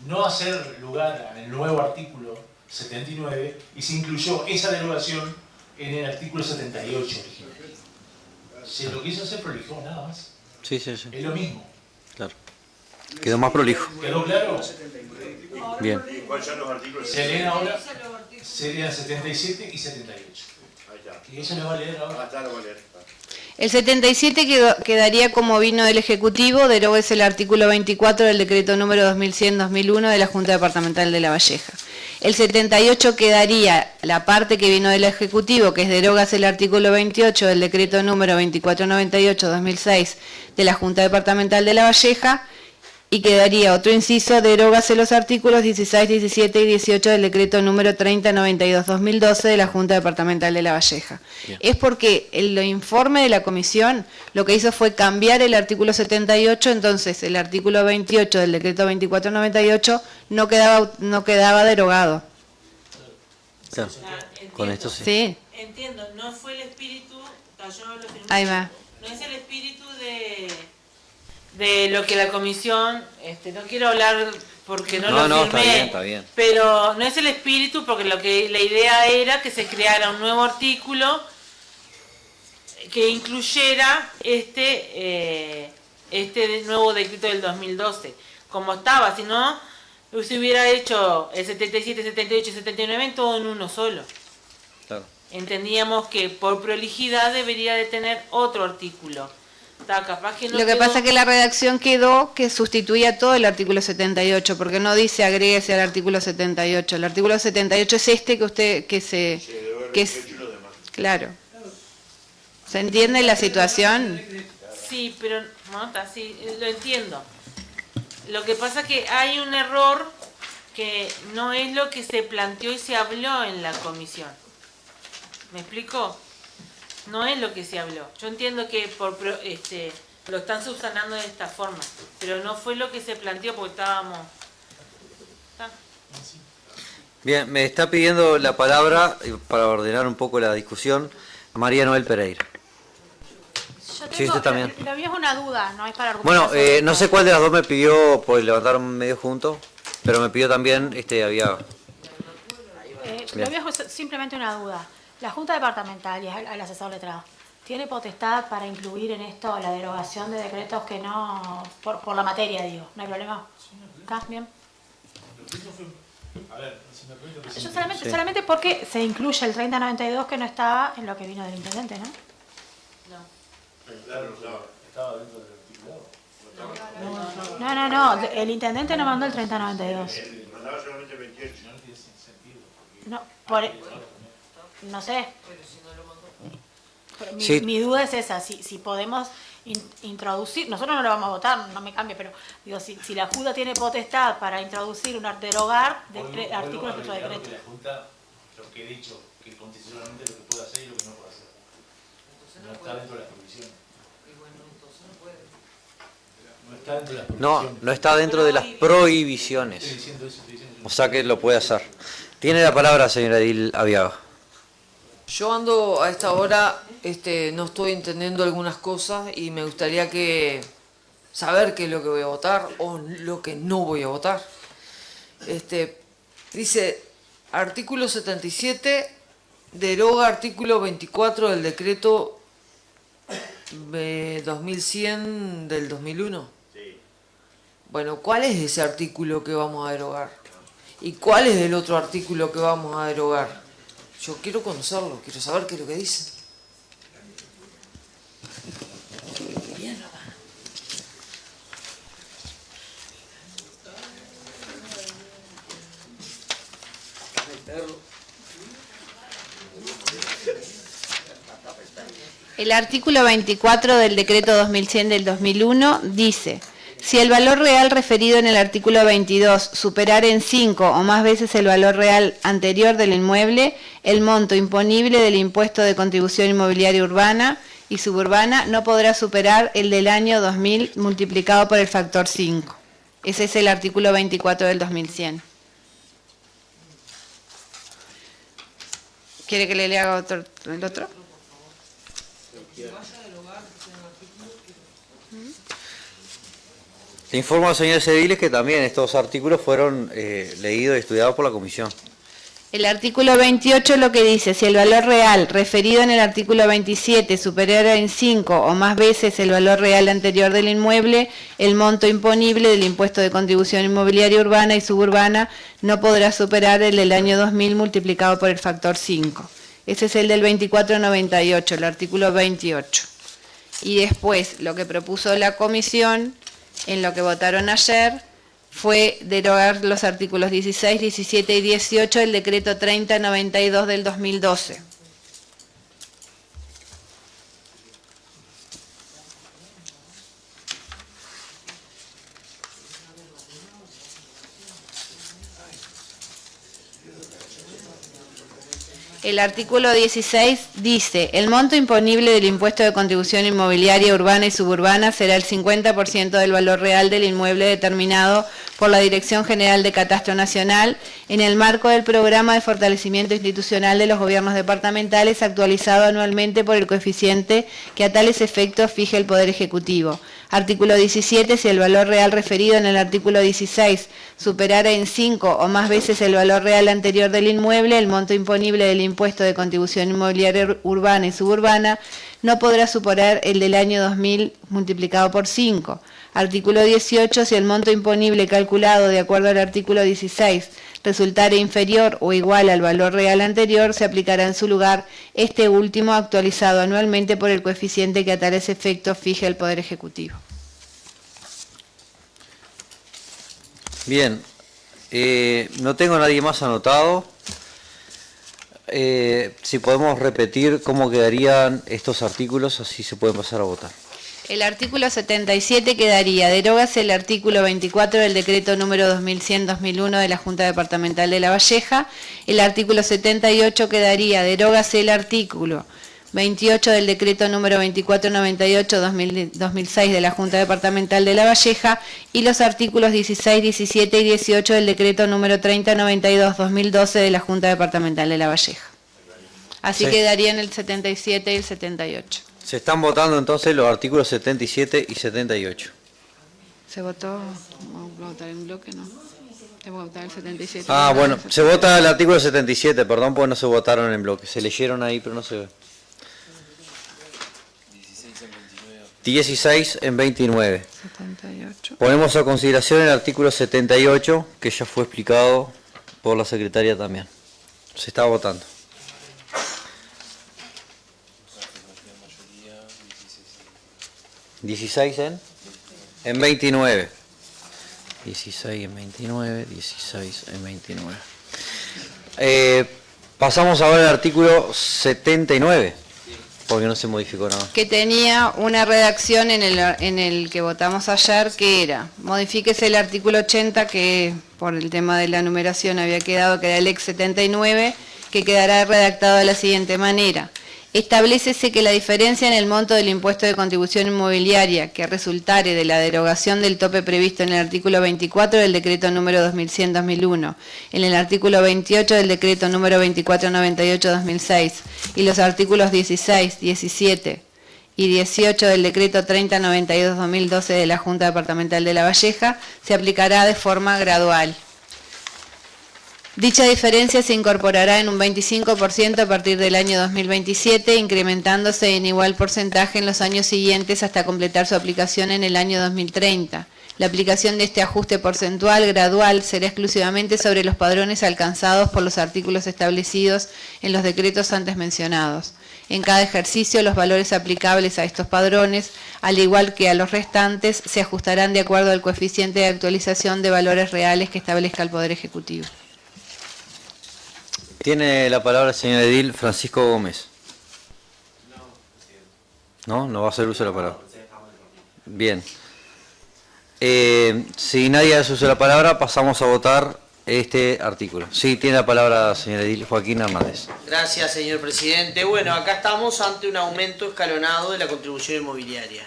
no hacer lugar al nuevo artículo 79 y se incluyó esa derogación en el artículo 78 original. Se lo quiso hacer prolijo, nada más. Sí, sí, sí. Es lo mismo. Claro. Quedó más prolijo. ¿Quedó claro? Bien. ¿Y cuáles son los artículos? Se leen ahora, serían 77 y 78. Ahí está. Y eso le va a leer ahora. Ah, está, lo voy a leer. El 77 quedaría como vino del Ejecutivo, derogues el artículo 24 del decreto número 2100-2001 de la Junta Departamental de La Valleja. El 78 quedaría la parte que vino del Ejecutivo, que es derogas el artículo 28 del decreto número 2498-2006 de la Junta Departamental de La Valleja, y quedaría otro inciso, derógase los artículos 16, 17 y 18 del decreto número 3092-2012 de la Junta Departamental de La Valleja. Bien. Es porque el informe de la comisión lo que hizo fue cambiar el artículo 78, entonces el artículo 28 del decreto 2498 no quedaba derogado. Claro. Con esto sí. Sí, Entiendo, no fue el espíritu, yo lo firmé. ahí va. No es el espíritu de lo que la comisión, no quiero hablar porque no lo firmé, está bien. pero no es el espíritu porque la idea era que se creara un nuevo artículo que incluyera este nuevo decreto del 2012, como estaba, si no se hubiera hecho el 77, 78 y 79 en todo en uno solo. Claro. Entendíamos que por prolijidad debería de tener otro artículo. Capaz que no Lo que quedó- pasa es que la redacción quedó que sustituía todo el artículo 78, porque no dice agréguese al artículo 78. El artículo 78 es este claro. ¿Se entiende la situación? Sí, pero sí, lo entiendo. Lo que pasa es que hay un error que no es lo que se planteó y se habló en la comisión. ¿Me explico? No es lo que se habló. Yo entiendo que lo están subsanando de esta forma, pero no fue lo que se planteó porque estábamos... Bien, me está pidiendo la palabra para ordenar un poco la discusión María Noel Pereira. Yo Sí, usted también. Lo mío es una duda, no es para Bueno, argumentar sobre no esto. sé cuál de las dos me pidió, pues levantaron medio juntos, pero me pidió también, había... Lo mío es simplemente una duda. La Junta Departamental y el asesor letrado, ¿tiene potestad para incluir en esto la derogación de decretos que no, por la materia, digo? ¿No hay problema? ¿Está bien? A ver, si me permite, Yo presidente. solamente porque se incluye el 3092 que no estaba en lo que vino del intendente, ¿no? Claro, estaba dentro del articulado. No, el intendente no mandó el 3092. Mandaba solamente 28. No tiene sentido. No, no sé. Pero Sí. mi duda es esa, si podemos introducir, nosotros no lo vamos a votar, no me cambie, pero digo, si la Junta tiene potestad para introducir derogar artículos de otro decreto. Que la Junta, lo que he dicho, que constitucionalmente lo que puede hacer y lo que no puede hacer. No está dentro de las provisiones. No está dentro de las No, provisiones. no está dentro de las prohibiciones. Estoy diciendo eso, estoy diciendo eso. O sea que lo puede hacer. Tiene la palabra, señora Edil Aviaga. Yo ando a esta hora, no estoy entendiendo algunas cosas y me gustaría saber qué es lo que voy a votar o lo que no voy a votar. Dice, artículo 77, deroga artículo 24 del decreto 2100 del 2001. Sí. Bueno, ¿cuál es ese artículo que vamos a derogar? ¿Y cuál es el otro artículo que vamos a derogar? Yo quiero conocerlo, quiero saber qué es lo que dice. El artículo 24 del decreto 2100 del 2001 dice: si el valor real referido en el artículo 22 superar en 5 o más veces el valor real anterior del inmueble, el monto imponible del impuesto de contribución inmobiliaria urbana y suburbana no podrá superar el del año 2000 multiplicado por el factor 5. Ese es el artículo 24 del 2100. ¿Quiere que le lea el otro? Le informo a los señores ediles que también estos artículos fueron leídos y estudiados por la comisión. El artículo 28 lo que dice, si el valor real referido en el artículo 27 superiora en 5 o más veces el valor real anterior del inmueble, el monto imponible del impuesto de contribución inmobiliaria urbana y suburbana no podrá superar el del año 2000 multiplicado por el factor 5. Ese es el del 2498, el artículo 28. Y después, lo que propuso la comisión, en lo que votaron ayer, fue derogar los artículos 16, 17 y 18 del decreto 3092 del 2012. El artículo 16 dice, el monto imponible del impuesto de contribución inmobiliaria urbana y suburbana será el 50% del valor real del inmueble determinado por la Dirección General de Catastro Nacional en el marco del Programa de Fortalecimiento Institucional de los Gobiernos Departamentales actualizado anualmente por el coeficiente que a tales efectos fije el Poder Ejecutivo. Artículo 17. Si el valor real referido en el artículo 16 superara en 5 o más veces el valor real anterior del inmueble, el monto imponible del impuesto de contribución inmobiliaria urbana y suburbana no podrá superar el del año 2000 multiplicado por 5. Artículo 18. Si el monto imponible calculado de acuerdo al artículo 16 resultare inferior o igual al valor real anterior, se aplicará en su lugar este último actualizado anualmente por el coeficiente que a tales efectos fije el Poder Ejecutivo. Bien, no tengo a nadie más anotado. Si podemos repetir cómo quedarían estos artículos, así se pueden pasar a votar. El artículo 77 quedaría, derógase el artículo 24 del decreto número 2100-2001 de la Junta Departamental de La Valleja. El artículo 78 quedaría, derógase el artículo 28 del decreto número 2498-2006 de la Junta Departamental de La Valleja y los artículos 16, 17 y 18 del decreto número 3092-2012 de la Junta Departamental de La Valleja. Así Sí. quedarían el 77 y el 78. Se están votando entonces los artículos 77 y 78. ¿Se votó? Vamos a votar en bloque, ¿no? Tengo que votar el 77. Ah, bueno, se vota el artículo 77, perdón, porque no se votaron en bloque. Se leyeron ahí, pero no se ve. 16 en 29. 78. Ponemos a consideración el artículo 78, que ya fue explicado por la secretaria también. Se está votando. ¿16 en 29. 16 en 29, 16 en 29. Pasamos ahora al artículo 79, porque no se modificó nada. Que tenía una redacción en el que votamos ayer, que era, modifíquese el artículo 80, que por el tema de la numeración había quedado, que era el ex 79, que quedará redactado de la siguiente manera. Establécese que la diferencia en el monto del impuesto de contribución inmobiliaria que resultare de la derogación del tope previsto en el artículo 24 del decreto número 2100-2001, en el artículo 28 del decreto número 2498-2006 y los artículos 16, 17 y 18 del decreto 3092-2012 de la Junta Departamental de La Valleja, se aplicará de forma gradual. Dicha diferencia se incorporará en un 25% a partir del año 2027, incrementándose en igual porcentaje en los años siguientes hasta completar su aplicación en el año 2030. La aplicación de este ajuste porcentual gradual será exclusivamente sobre los padrones alcanzados por los artículos establecidos en los decretos antes mencionados. En cada ejercicio, los valores aplicables a estos padrones, al igual que a los restantes, se ajustarán de acuerdo al coeficiente de actualización de valores reales que establezca el Poder Ejecutivo. Tiene la palabra el señor edil Francisco Gómez. ¿No? No va a hacer uso de la palabra. Bien. Si nadie hace uso de la palabra, pasamos a votar este artículo. Sí, tiene la palabra señor edil Joaquín Hernández. Gracias, señor presidente. Bueno, acá estamos ante un aumento escalonado de la contribución inmobiliaria.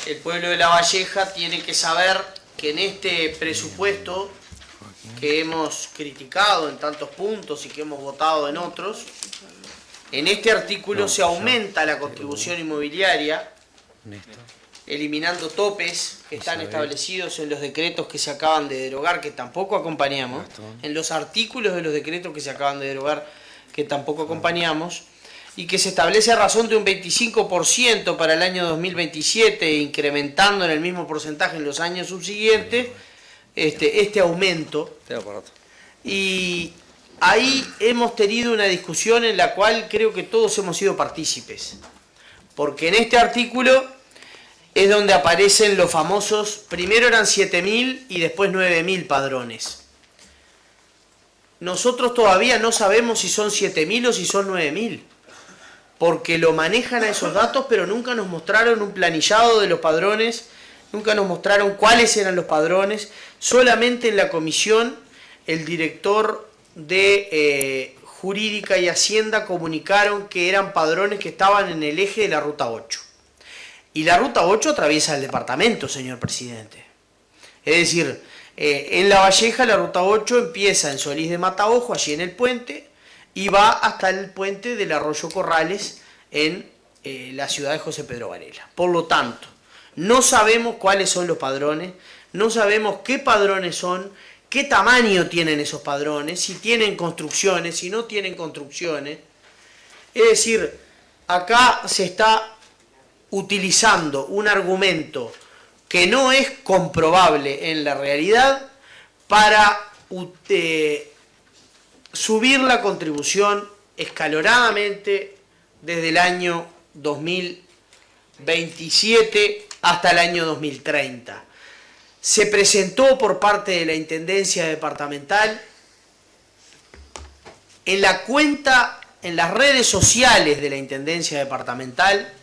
El pueblo de La Valleja tiene que saber que en este presupuesto que hemos criticado en tantos puntos y que hemos votado en otros, en este artículo se aumenta la contribución inmobiliaria, eliminando topes que están establecidos en los decretos que se acaban de derogar, que tampoco acompañamos, en los artículos de los decretos que se acaban de derogar, que tampoco acompañamos, y que se establece a razón de un 25% para el año 2027, incrementando en el mismo porcentaje en los años subsiguientes, este aumento. Y ahí hemos tenido una discusión en la cual creo que todos hemos sido partícipes, porque en este artículo es donde aparecen los famosos, primero eran 7.000 y después 9.000 padrones. Nosotros todavía no sabemos si son 7.000 o si son 9.000, porque lo manejan a esos datos, pero nunca nos mostraron un planillado de los padrones, nunca nos mostraron cuáles eran los padrones. Solamente en la comisión el director de Jurídica y Hacienda comunicaron que eran padrones que estaban en el eje de la Ruta 8. Y la Ruta 8 atraviesa el departamento, señor presidente. Es decir, en La Valleja la Ruta 8 empieza en Solís de Mataojo, allí en el puente, y va hasta el puente del Arroyo Corrales en la ciudad de José Pedro Varela. Por lo tanto, no sabemos cuáles son los padrones, no sabemos qué padrones son, qué tamaño tienen esos padrones, si tienen construcciones, si no tienen construcciones. Es decir, acá se está utilizando un argumento que no es comprobable en la realidad para subir la contribución escalonadamente desde el año 2027 hasta el año 2030. Se presentó por parte de la Intendencia Departamental en la cuenta, en las redes sociales de la Intendencia Departamental.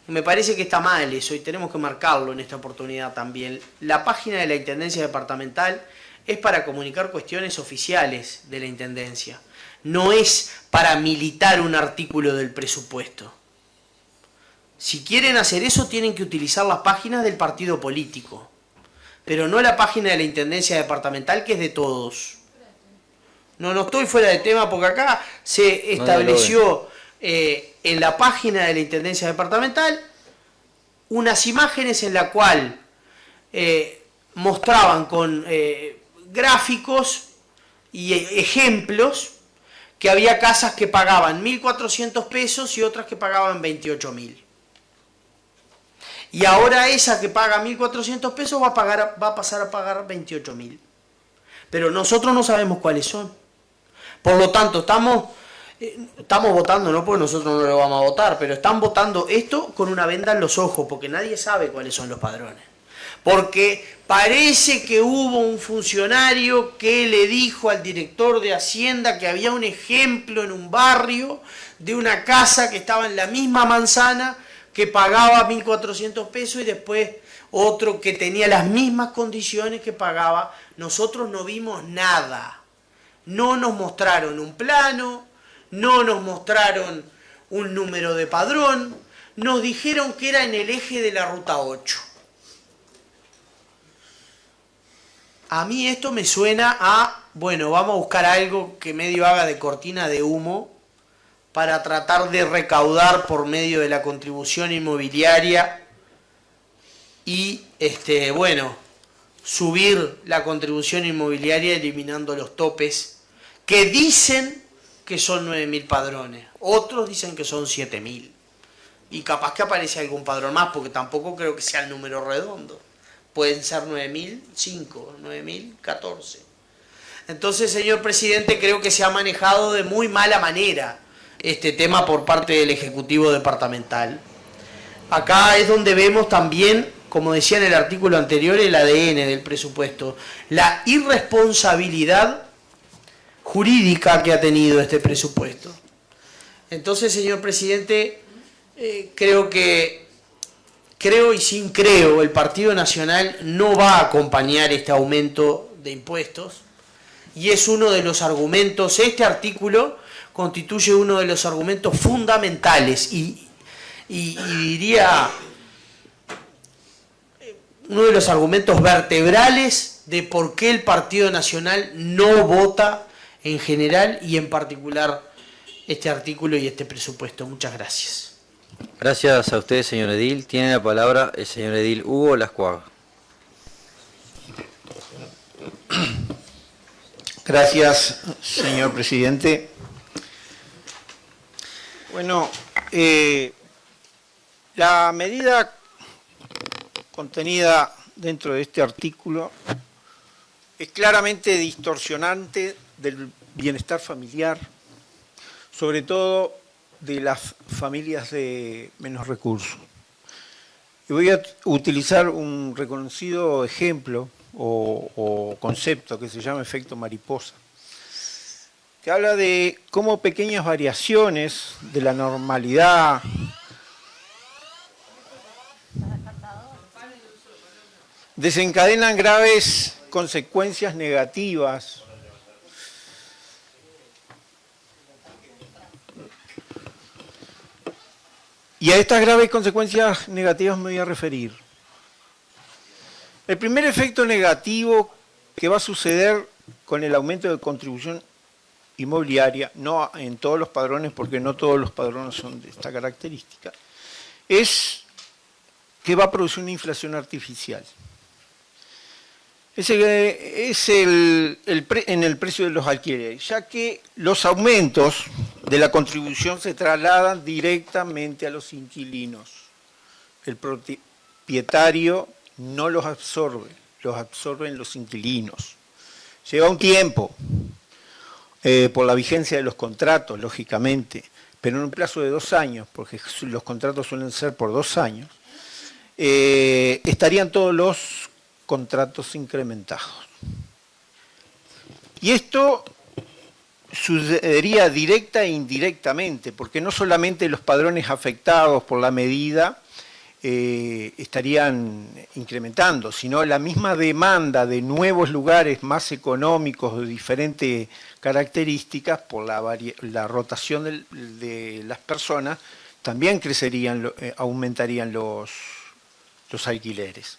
Me parece que está mal eso y tenemos que marcarlo en esta oportunidad también. La página de la Intendencia Departamental es para comunicar cuestiones oficiales de la Intendencia. No es para militar un artículo del presupuesto. Si quieren hacer eso, tienen que utilizar las páginas del partido político, pero no la página de la Intendencia Departamental, que es de todos. No estoy fuera de tema, porque acá se estableció en la página de la Intendencia Departamental unas imágenes en la cual mostraban con gráficos y ejemplos que había casas que pagaban 1.400 pesos y otras que pagaban 28.000. Y ahora esa que paga 1.400 pesos va a pasar a pagar 28.000. Pero nosotros no sabemos cuáles son. Por lo tanto, estamos votando, no porque nosotros no lo vamos a votar, pero están votando esto con una venda en los ojos, porque nadie sabe cuáles son los padrones. Porque parece que hubo un funcionario que le dijo al director de Hacienda que había un ejemplo en un barrio de una casa que estaba en la misma manzana que pagaba 1.400 pesos y después otro que tenía las mismas condiciones que pagaba. Nosotros no vimos nada. No nos mostraron un plano, no nos mostraron un número de padrón, nos dijeron que era en el eje de la Ruta 8. A mí esto me suena a, bueno, vamos a buscar algo que medio haga de cortina de humo para tratar de recaudar por medio de la contribución inmobiliaria y, subir la contribución inmobiliaria eliminando los topes que dicen que son 9.000 padrones, otros dicen que son 7.000 y capaz que aparece algún padrón más, porque tampoco creo que sea el número redondo. Pueden ser 9.005, 9.014. Entonces, señor presidente, creo que se ha manejado de muy mala manera este tema por parte del Ejecutivo Departamental. Acá es donde vemos también, como decía en el artículo anterior, el ADN del presupuesto, la irresponsabilidad jurídica que ha tenido este presupuesto. Entonces, señor presidente, creo el Partido Nacional no va a acompañar este aumento de impuestos, y es uno de los argumentos, este artículo constituye uno de los argumentos fundamentales y diría uno de los argumentos vertebrales de por qué el Partido Nacional no vota en general y en particular este artículo y este presupuesto. Muchas gracias. Gracias a usted, señor edil. Tiene la palabra el señor edil Hugo Lascuaga. Gracias, señor presidente. Bueno, la medida contenida dentro de este artículo es claramente distorsionante del bienestar familiar, sobre todo de las familias de menos recursos. Y voy a utilizar un reconocido ejemplo o concepto que se llama efecto mariposa, que habla de cómo pequeñas variaciones de la normalidad desencadenan graves consecuencias negativas y a estas graves consecuencias negativas me voy a referir. El primer efecto negativo que va a suceder con el aumento de contribución inmobiliaria, no en todos los padrones, porque no todos los padrones son de esta característica, es que va a producir una inflación artificial. Ese es en el precio de los alquileres, ya que los aumentos de la contribución se trasladan directamente a los inquilinos. El propietario no los absorben los inquilinos. Lleva un tiempo, por la vigencia de los contratos, lógicamente, pero en un plazo de 2 años, porque los contratos suelen ser por 2 años, estarían todos los contratos incrementados. Y esto sucedería directa e indirectamente, porque no solamente los padrones afectados por la medida estarían incrementando, sino la misma demanda de nuevos lugares más económicos de diferentes características por la rotación de las personas, también crecerían, aumentarían los alquileres.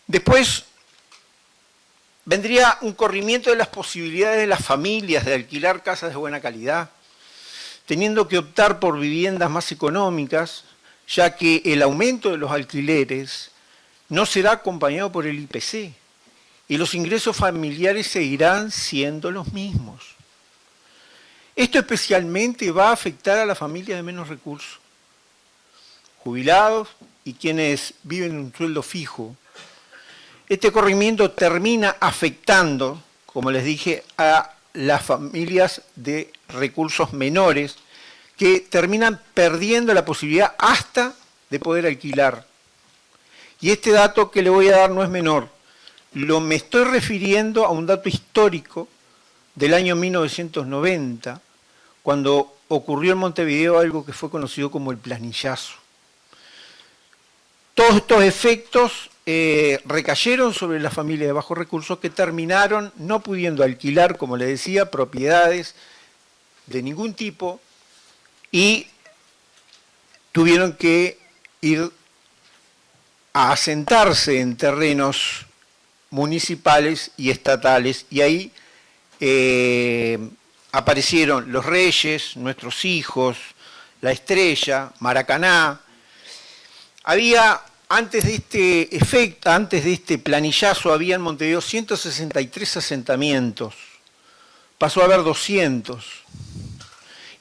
Después vendría un corrimiento de las posibilidades de las familias de alquilar casas de buena calidad, teniendo que optar por viviendas más económicas, ya que el aumento de los alquileres no será acompañado por el IPC y los ingresos familiares seguirán siendo los mismos. Esto especialmente va a afectar a las familias de menos recursos, jubilados y quienes viven en un sueldo fijo. Este corrimiento termina afectando, como les dije, a las familias de recursos menores que terminan perdiendo la posibilidad hasta de poder alquilar. Y este dato que le voy a dar no es menor. Me estoy refiriendo a un dato histórico del año 1990, cuando ocurrió en Montevideo algo que fue conocido como el planillazo. Todos estos efectos recayeron sobre las familias de bajos recursos que terminaron no pudiendo alquilar, como les decía, propiedades de ningún tipo y tuvieron que ir a asentarse en terrenos municipales y estatales y ahí aparecieron Los Reyes, Nuestros Hijos, La Estrella, Maracaná. Había, antes de este efecto, antes de este planillazo, había en Montevideo 163 asentamientos, pasó a haber 200.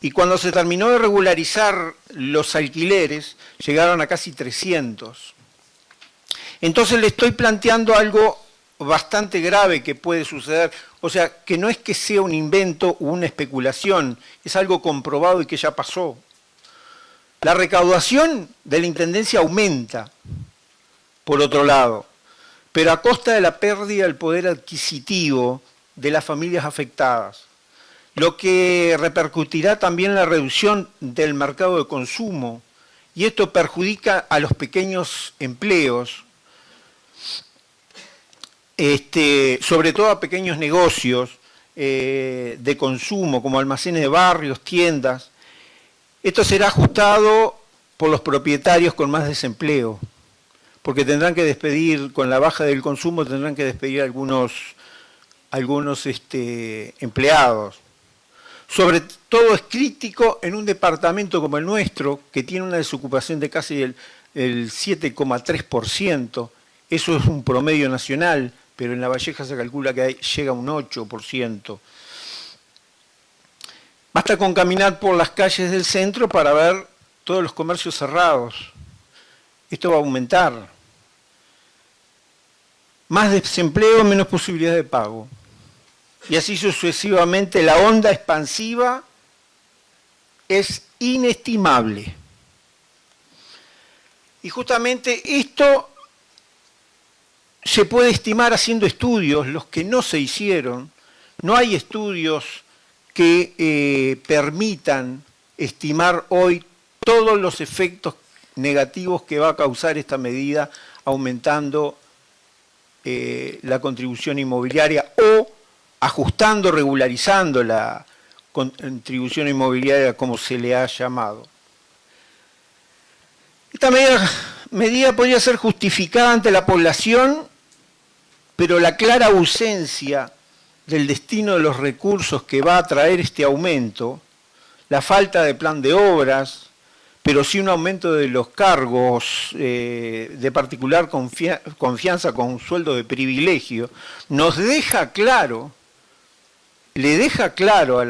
Y cuando se terminó de regularizar los alquileres, llegaron a casi 300. Entonces le estoy planteando algo bastante grave que puede suceder, o sea, que no es que sea un invento o una especulación, es algo comprobado y que ya pasó. La recaudación de la Intendencia aumenta, por otro lado, pero a costa de la pérdida del poder adquisitivo de las familias afectadas, lo que repercutirá también en la reducción del mercado de consumo, y esto perjudica a los pequeños empleos, sobre todo a pequeños negocios de consumo, como almacenes de barrios, tiendas. Esto será ajustado por los propietarios con más desempleo, porque tendrán que despedir, con la baja del consumo, tendrán que despedir algunos empleados. Sobre todo es crítico en un departamento como el nuestro, que tiene una desocupación de casi el 7,3%. Eso es un promedio nacional, pero en La Valleja se calcula que llega a un 8%. Basta con caminar por las calles del centro para ver todos los comercios cerrados. Esto va a aumentar. Más desempleo, menos posibilidad de pago. Y así sucesivamente, la onda expansiva es inestimable. Y justamente esto se puede estimar haciendo estudios, los que no se hicieron. No hay estudios que permitan estimar hoy todos los efectos negativos que va a causar esta medida, aumentando la contribución inmobiliaria o ajustando, regularizando la contribución inmobiliaria, como se le ha llamado. Esta medida podría ser justificada ante la población, pero la clara ausencia del destino de los recursos que va a traer este aumento, la falta de plan de obras, pero sí un aumento de los cargos de particular confianza con un sueldo de privilegio, nos deja claro, le deja claro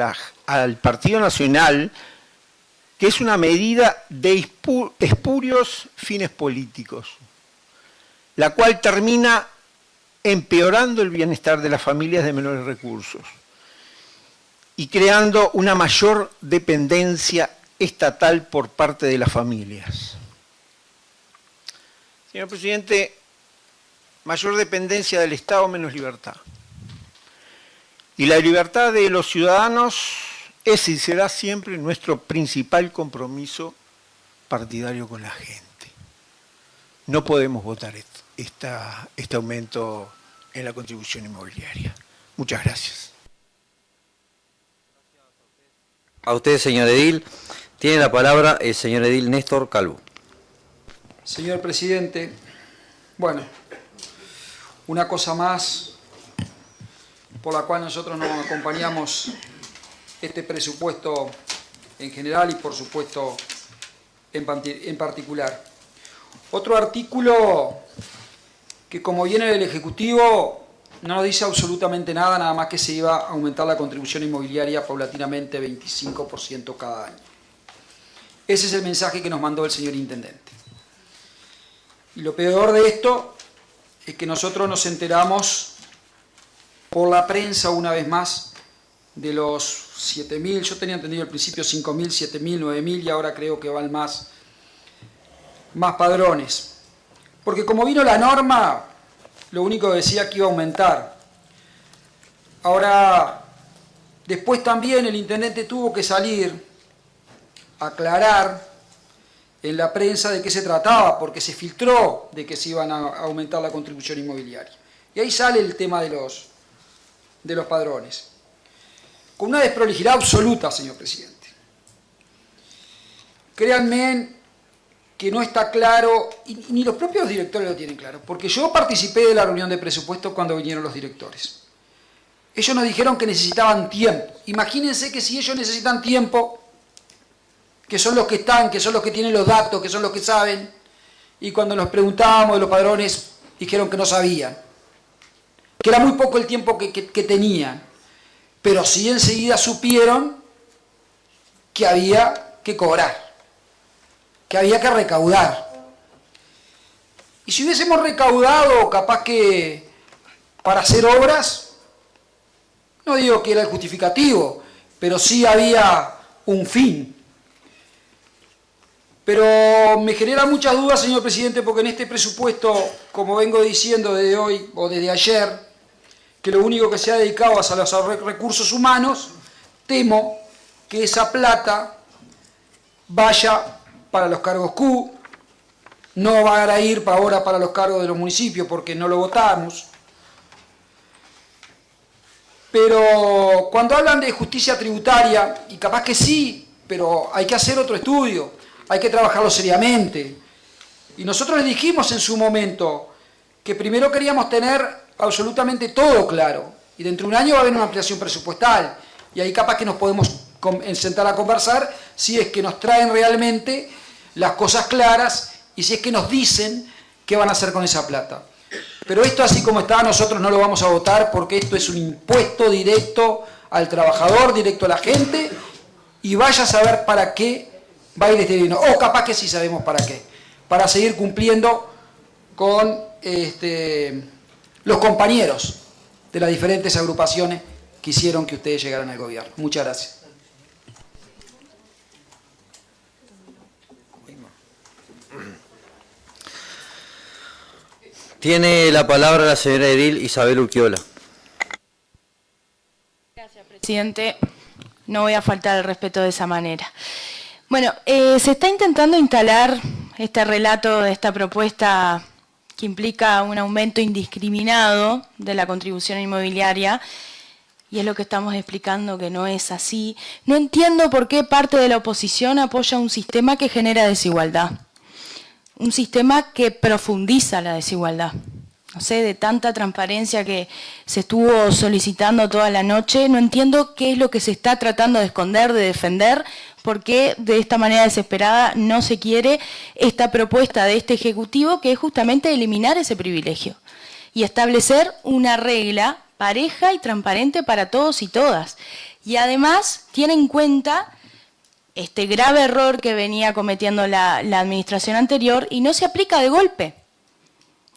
al Partido Nacional que es una medida de espurios fines políticos, la cual termina empeorando el bienestar de las familias de menores recursos y creando una mayor dependencia estatal por parte de las familias. Señor presidente, mayor dependencia del Estado, menos libertad. Y la libertad de los ciudadanos es y será siempre nuestro principal compromiso partidario con la gente. No podemos votar este aumento en la contribución inmobiliaria. Muchas gracias. A usted, señor edil. Tiene la palabra el señor edil Néstor Calvo. Señor presidente, bueno, una cosa más por la cual nosotros nos acompañamos este presupuesto en general y por supuesto en particular. Otro artículo que, como viene del Ejecutivo, no nos dice absolutamente nada más que se iba a aumentar la contribución inmobiliaria paulatinamente 25% cada año. Ese es el mensaje que nos mandó el señor Intendente. Y lo peor de esto es que nosotros nos enteramos por la prensa una vez más de los 7.000, yo tenía entendido al principio 5.000, 7.000, 9.000 y ahora creo que van más padrones. Porque como vino la norma, lo único que decía que iba a aumentar. Ahora, después también el Intendente tuvo que salir aclarar en la prensa de qué se trataba, porque se filtró de que se iban a aumentar la contribución inmobiliaria. Y ahí sale el tema de los padrones. Con una desprolijidad absoluta, señor presidente. Créanme que no está claro, y ni los propios directores lo tienen claro, porque yo participé de la reunión de presupuesto cuando vinieron los directores. Ellos nos dijeron que necesitaban tiempo. Imagínense que si ellos necesitan tiempo, que son los que están, que son los que tienen los datos, que son los que saben, y cuando nos preguntábamos de los padrones, dijeron que no sabían, que era muy poco el tiempo que tenían, pero sí enseguida supieron que había que cobrar, que había que recaudar. Y si hubiésemos recaudado, capaz que para hacer obras, no digo que era el justificativo, pero sí había un fin. Pero me genera muchas dudas, señor presidente, porque en este presupuesto, como vengo diciendo desde hoy o desde ayer, que lo único que se ha dedicado es a los recursos humanos, temo que esa plata vaya para los cargos Q, no va a ir ahora para los cargos de los municipios porque no lo votamos. Pero cuando hablan de justicia tributaria, y capaz que sí, pero hay que hacer otro estudio, hay que trabajarlo seriamente. Y nosotros le dijimos en su momento que primero queríamos tener absolutamente todo claro. Y dentro de un año va a haber una ampliación presupuestal. Y ahí capaz que nos podemos sentar a conversar si es que nos traen realmente las cosas claras y si es que nos dicen qué van a hacer con esa plata. Pero esto así como está, nosotros no lo vamos a votar porque esto es un impuesto directo al trabajador, directo a la gente, y vaya a saber para qué va a ir este dinero. O capaz que sí sabemos para qué. Para seguir cumpliendo con los compañeros de las diferentes agrupaciones que hicieron que ustedes llegaran al gobierno. Muchas gracias. Tiene la palabra la señora edil Isabel Urquiola. Gracias, presidente. No voy a faltar al respeto de esa manera. Bueno, se está intentando instalar este relato de esta propuesta que implica un aumento indiscriminado de la contribución inmobiliaria, y es lo que estamos explicando que no es así. No entiendo por qué parte de la oposición apoya un sistema que genera desigualdad. Un sistema que profundiza la desigualdad. No sé, de tanta transparencia que se estuvo solicitando toda la noche, no entiendo qué es lo que se está tratando de esconder, de defender, por qué de esta manera desesperada no se quiere esta propuesta de este Ejecutivo, que es justamente eliminar ese privilegio y establecer una regla pareja y transparente para todos y todas. Y además tiene en cuenta este grave error que venía cometiendo la administración anterior, y no se aplica de golpe,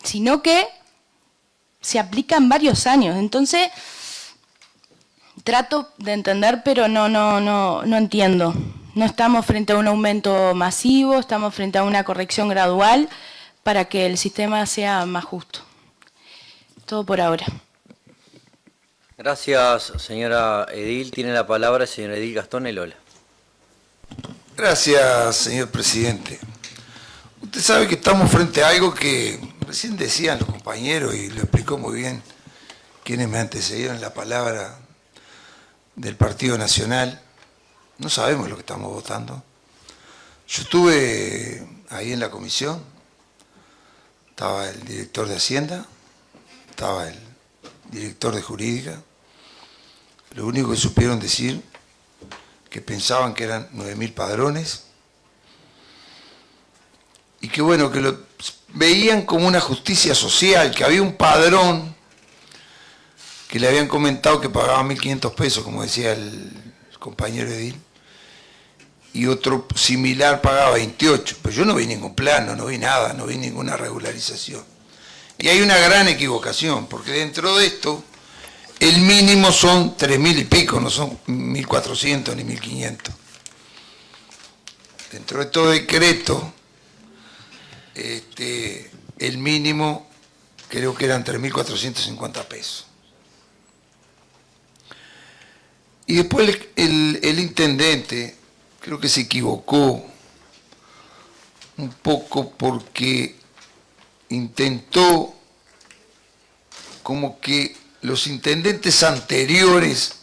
sino que se aplica en varios años. Entonces, trato de entender, pero no entiendo. No estamos frente a un aumento masivo, estamos frente a una corrección gradual para que el sistema sea más justo. Todo por ahora. Gracias, señora edil. Tiene la palabra el señor edil Gastón Elola. Gracias, señor presidente. Usted sabe que estamos frente a algo que recién decían los compañeros, y lo explicó muy bien quienes me antecedieron en la palabra del Partido Nacional. No sabemos lo que estamos votando. Yo estuve ahí en la comisión, estaba el director de Hacienda, estaba el director de Jurídica. Lo único que supieron decir que pensaban que eran 9.000 padrones, y que bueno, que lo veían como una justicia social, que había un padrón que le habían comentado que pagaba 1.500 pesos, como decía el compañero edil, y otro similar pagaba 28, pero yo no vi ningún plano, no vi nada, no vi ninguna regularización. Y hay una gran equivocación, porque dentro de esto el mínimo son 3.000 y pico, no son 1.400 ni 1.500. Dentro de todo decreto, el mínimo creo que eran 3.450 pesos. Y después el intendente creo que se equivocó un poco porque intentó como que los intendentes anteriores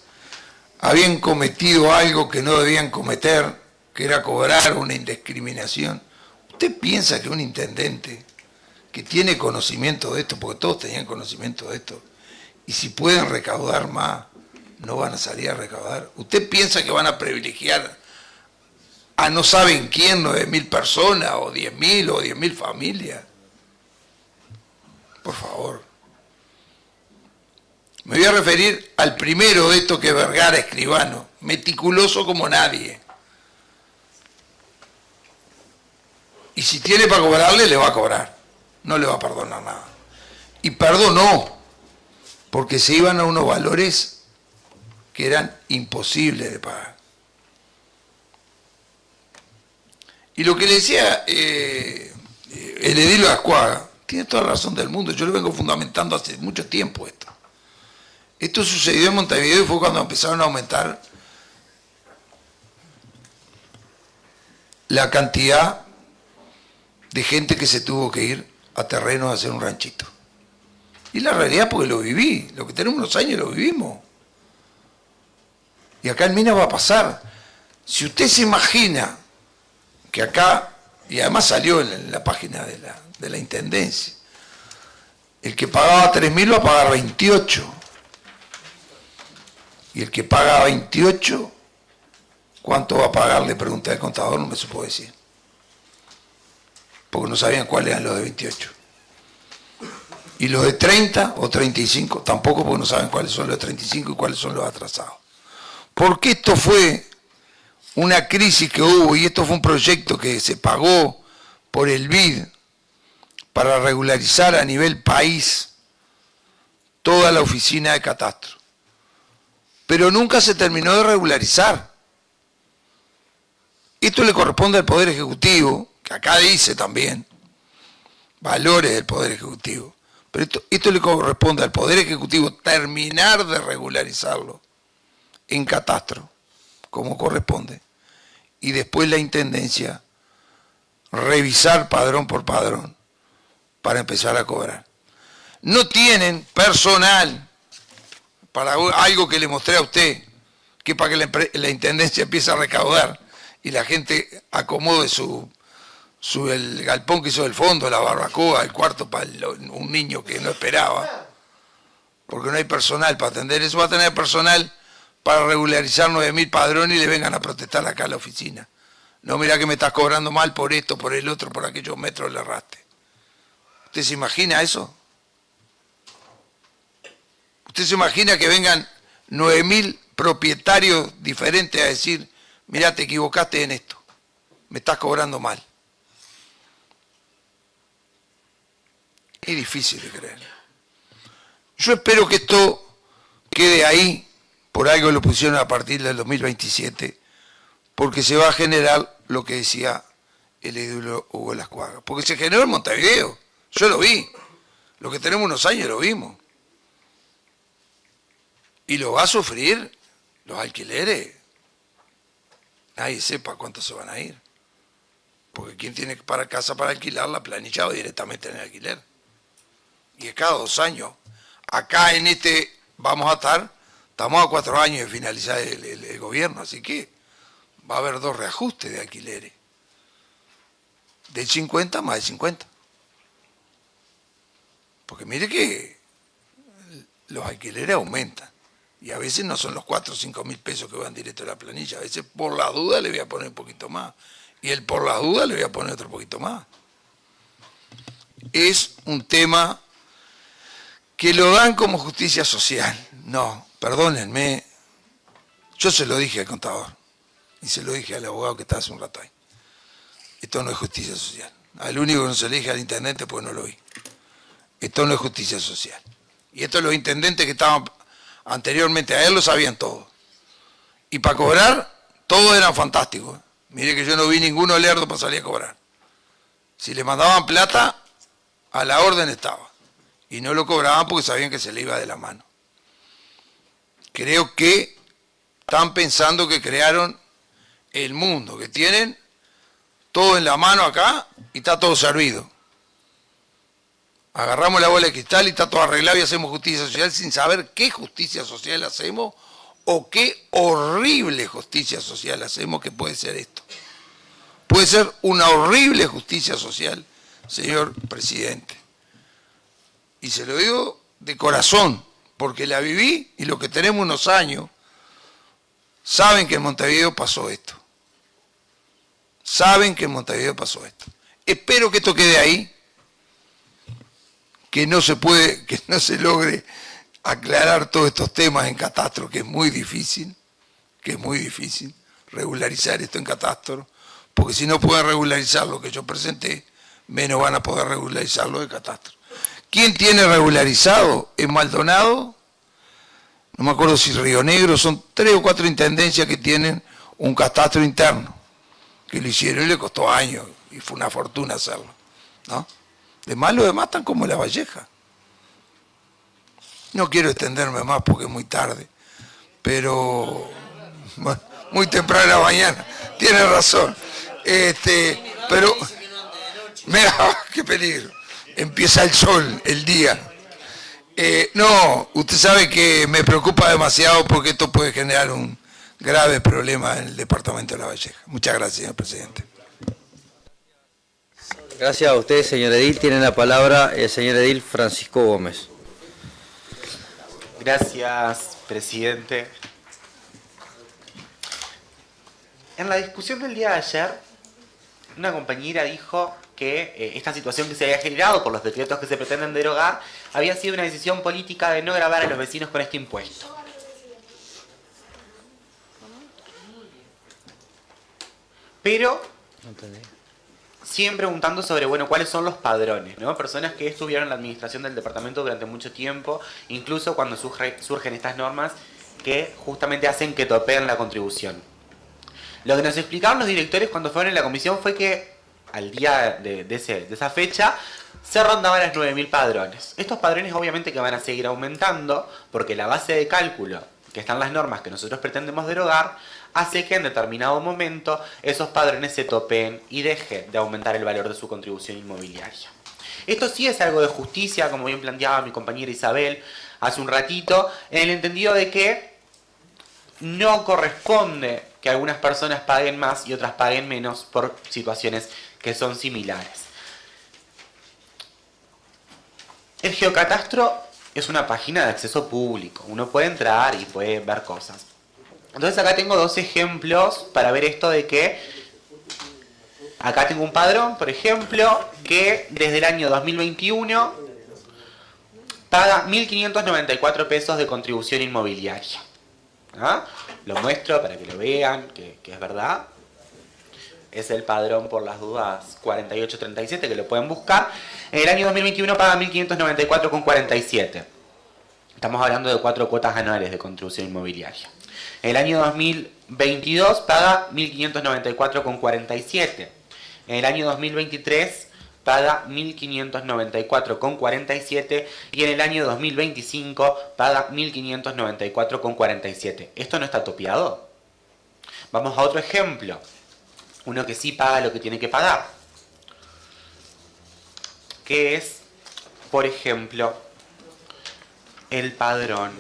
habían cometido algo que no debían cometer, que era cobrar una indiscriminación. ¿Usted piensa que un intendente que tiene conocimiento de esto, porque todos tenían conocimiento de esto, y si pueden recaudar más, no van a salir a recaudar? ¿Usted piensa que van a privilegiar a no saben quién, 9.000 personas, o 10.000, o 10.000 familias? Por favor. Me voy a referir al primero de esto, que es Vergara Escribano, meticuloso como nadie. Y si tiene para cobrarle, le va a cobrar. No le va a perdonar nada. Y perdonó, porque se iban a unos valores que eran imposibles de pagar. Y lo que le decía el edil Ascuaga, tiene toda la razón del mundo. Yo lo vengo fundamentando hace mucho tiempo esto. Esto sucedió en Montevideo y fue cuando empezaron a aumentar la cantidad de gente que se tuvo que ir a terrenos a hacer un ranchito. Y la realidad, porque lo viví, lo que tenemos unos años lo vivimos. Y acá en Minas va a pasar. Si usted se imagina que acá y además salió en la página de la Intendencia. El que pagaba 3.000 va a pagar 28. Y el que paga 28, ¿cuánto va a pagar? Le pregunté al contador, no me supo decir. Porque no sabían cuáles eran los de 28. Y los de 30 o 35, tampoco, porque no saben cuáles son los de 35 y cuáles son los atrasados. Porque esto fue una crisis que hubo, y esto fue un proyecto que se pagó por el BID para regularizar a nivel país toda la oficina de catastro. Pero nunca se terminó de regularizar. Esto le corresponde al Poder Ejecutivo, que acá dice también, valores del Poder Ejecutivo. Pero esto le corresponde al Poder Ejecutivo terminar de regularizarlo en catastro, como corresponde, y después la Intendencia revisar padrón por padrón para empezar a cobrar. No tienen personal para algo que le mostré a usted, que para que la Intendencia empiece a recaudar y la gente acomode el galpón que hizo del fondo, la barbacoa, el cuarto para un niño que no esperaba, porque no hay personal para atender eso. Va a tener personal para regularizar 9.000 padrones y le vengan a protestar acá a la oficina. No, mira que me estás cobrando mal por esto, por el otro, por aquellos metros le erraste. ¿Usted se imagina eso? ¿Usted se imagina que vengan 9.000 propietarios diferentes a decir, mira, te equivocaste en esto, me estás cobrando mal? Es difícil de creer. Yo espero que esto quede ahí, por algo lo pusieron a partir del 2027, porque se va a generar lo que decía el edil Hugo Lascuaga. Porque se generó en Montevideo, yo lo vi, lo que tenemos unos años lo vimos. Y lo va a sufrir los alquileres. Nadie sepa cuántos se van a ir. Porque quien tiene para casa para alquilar, la planilla va directamente en el alquiler. Y es cada 2 años. Acá en vamos a estamos a 4 años de finalizar el gobierno, así que va a haber 2 reajustes de alquileres. Del 50 más de 50. Porque mire que los alquileres aumentan. Y a veces no son los 4 o 5 mil pesos que van directo a la planilla. A veces por la duda le voy a poner un poquito más. Y por la duda le voy a poner otro poquito más. Es un tema que lo dan como justicia social. No, perdónenme. Yo se lo dije al contador. Y se lo dije al abogado que está hace un rato ahí. Esto no es justicia social. Al único que no se le dije al intendente porque no lo vi. Esto no es justicia social. Y esto los intendentes que estaban anteriormente a él lo sabían todo. Y para cobrar, todos eran fantásticos. Mire que yo no vi ninguno lerdo para salir a cobrar. Si le mandaban plata, a la orden estaba. Y no lo cobraban porque sabían que se le iba de la mano. Creo que están pensando que crearon el mundo, que tienen todo en la mano acá y está todo servido. Agarramos la bola de cristal y está todo arreglado y hacemos justicia social sin saber qué justicia social hacemos o qué horrible justicia social hacemos, que puede ser esto. Puede ser una horrible justicia social, señor presidente. Y se lo digo de corazón, porque la viví y los que tenemos unos años saben que en Montevideo pasó esto. Saben que en Montevideo pasó esto. Espero que esto quede ahí, que no se logre aclarar todos estos temas en catastro, que es muy difícil regularizar esto en catastro, porque si no pueden regularizar lo que yo presenté, menos van a poder regularizar lo de catastro. ¿Quién tiene regularizado? En Maldonado, no me acuerdo si Río Negro, son 3 o 4 intendencias que tienen un catastro interno, que lo hicieron y le costó años, y fue una fortuna hacerlo, ¿no? Además, los demás están como La Valleja. No quiero extenderme más porque es muy tarde, pero bueno, muy temprano en la mañana, tiene razón. Pero, mira, qué peligro. Empieza el sol, el día. No, usted sabe que me preocupa demasiado porque esto puede generar un grave problema en el departamento de La Valleja. Muchas gracias, señor presidente. Gracias a usted, señor edil. Tiene la palabra el señor edil Francisco Gómez. Gracias, presidente. En la discusión del día de ayer, una compañera dijo que esta situación que se había generado por los decretos que se pretenden derogar había sido una decisión política de no gravar a los vecinos con este impuesto. Pero siguen preguntando sobre, bueno, cuáles son los padrones, ¿no? Personas que estuvieron en la administración del departamento durante mucho tiempo, incluso cuando surgen estas normas que justamente hacen que topeen la contribución. Lo que nos explicaron los directores cuando fueron en la comisión fue que al día de esa fecha se rondaban las 9.000 padrones. Estos padrones obviamente que van a seguir aumentando porque la base de cálculo que están las normas que nosotros pretendemos derogar hace que en determinado momento esos padrones se topeen y deje de aumentar el valor de su contribución inmobiliaria. Esto sí es algo de justicia, como bien planteaba mi compañera Isabel hace un ratito, en el entendido de que no corresponde que algunas personas paguen más y otras paguen menos por situaciones que son similares. El geocatastro es una página de acceso público, uno puede entrar y puede ver cosas. Entonces acá tengo dos ejemplos para ver esto de que acá tengo un padrón, por ejemplo, que desde el año 2021 paga 1.594 pesos de contribución inmobiliaria. ¿Ah? Lo muestro para que lo vean, que es verdad. Es el padrón por las dudas 4837, que lo pueden buscar. En el año 2021 paga 1.594,47. Estamos hablando de 4 cuotas anuales de contribución inmobiliaria. En el año 2022 paga 1.594,47. En el año 2023 paga 1.594,47 y en el año 2025 paga 1.594,47. ¿Esto no está topeado? Vamos a otro ejemplo. Uno que sí paga lo que tiene que pagar. Que es, por ejemplo, el padrón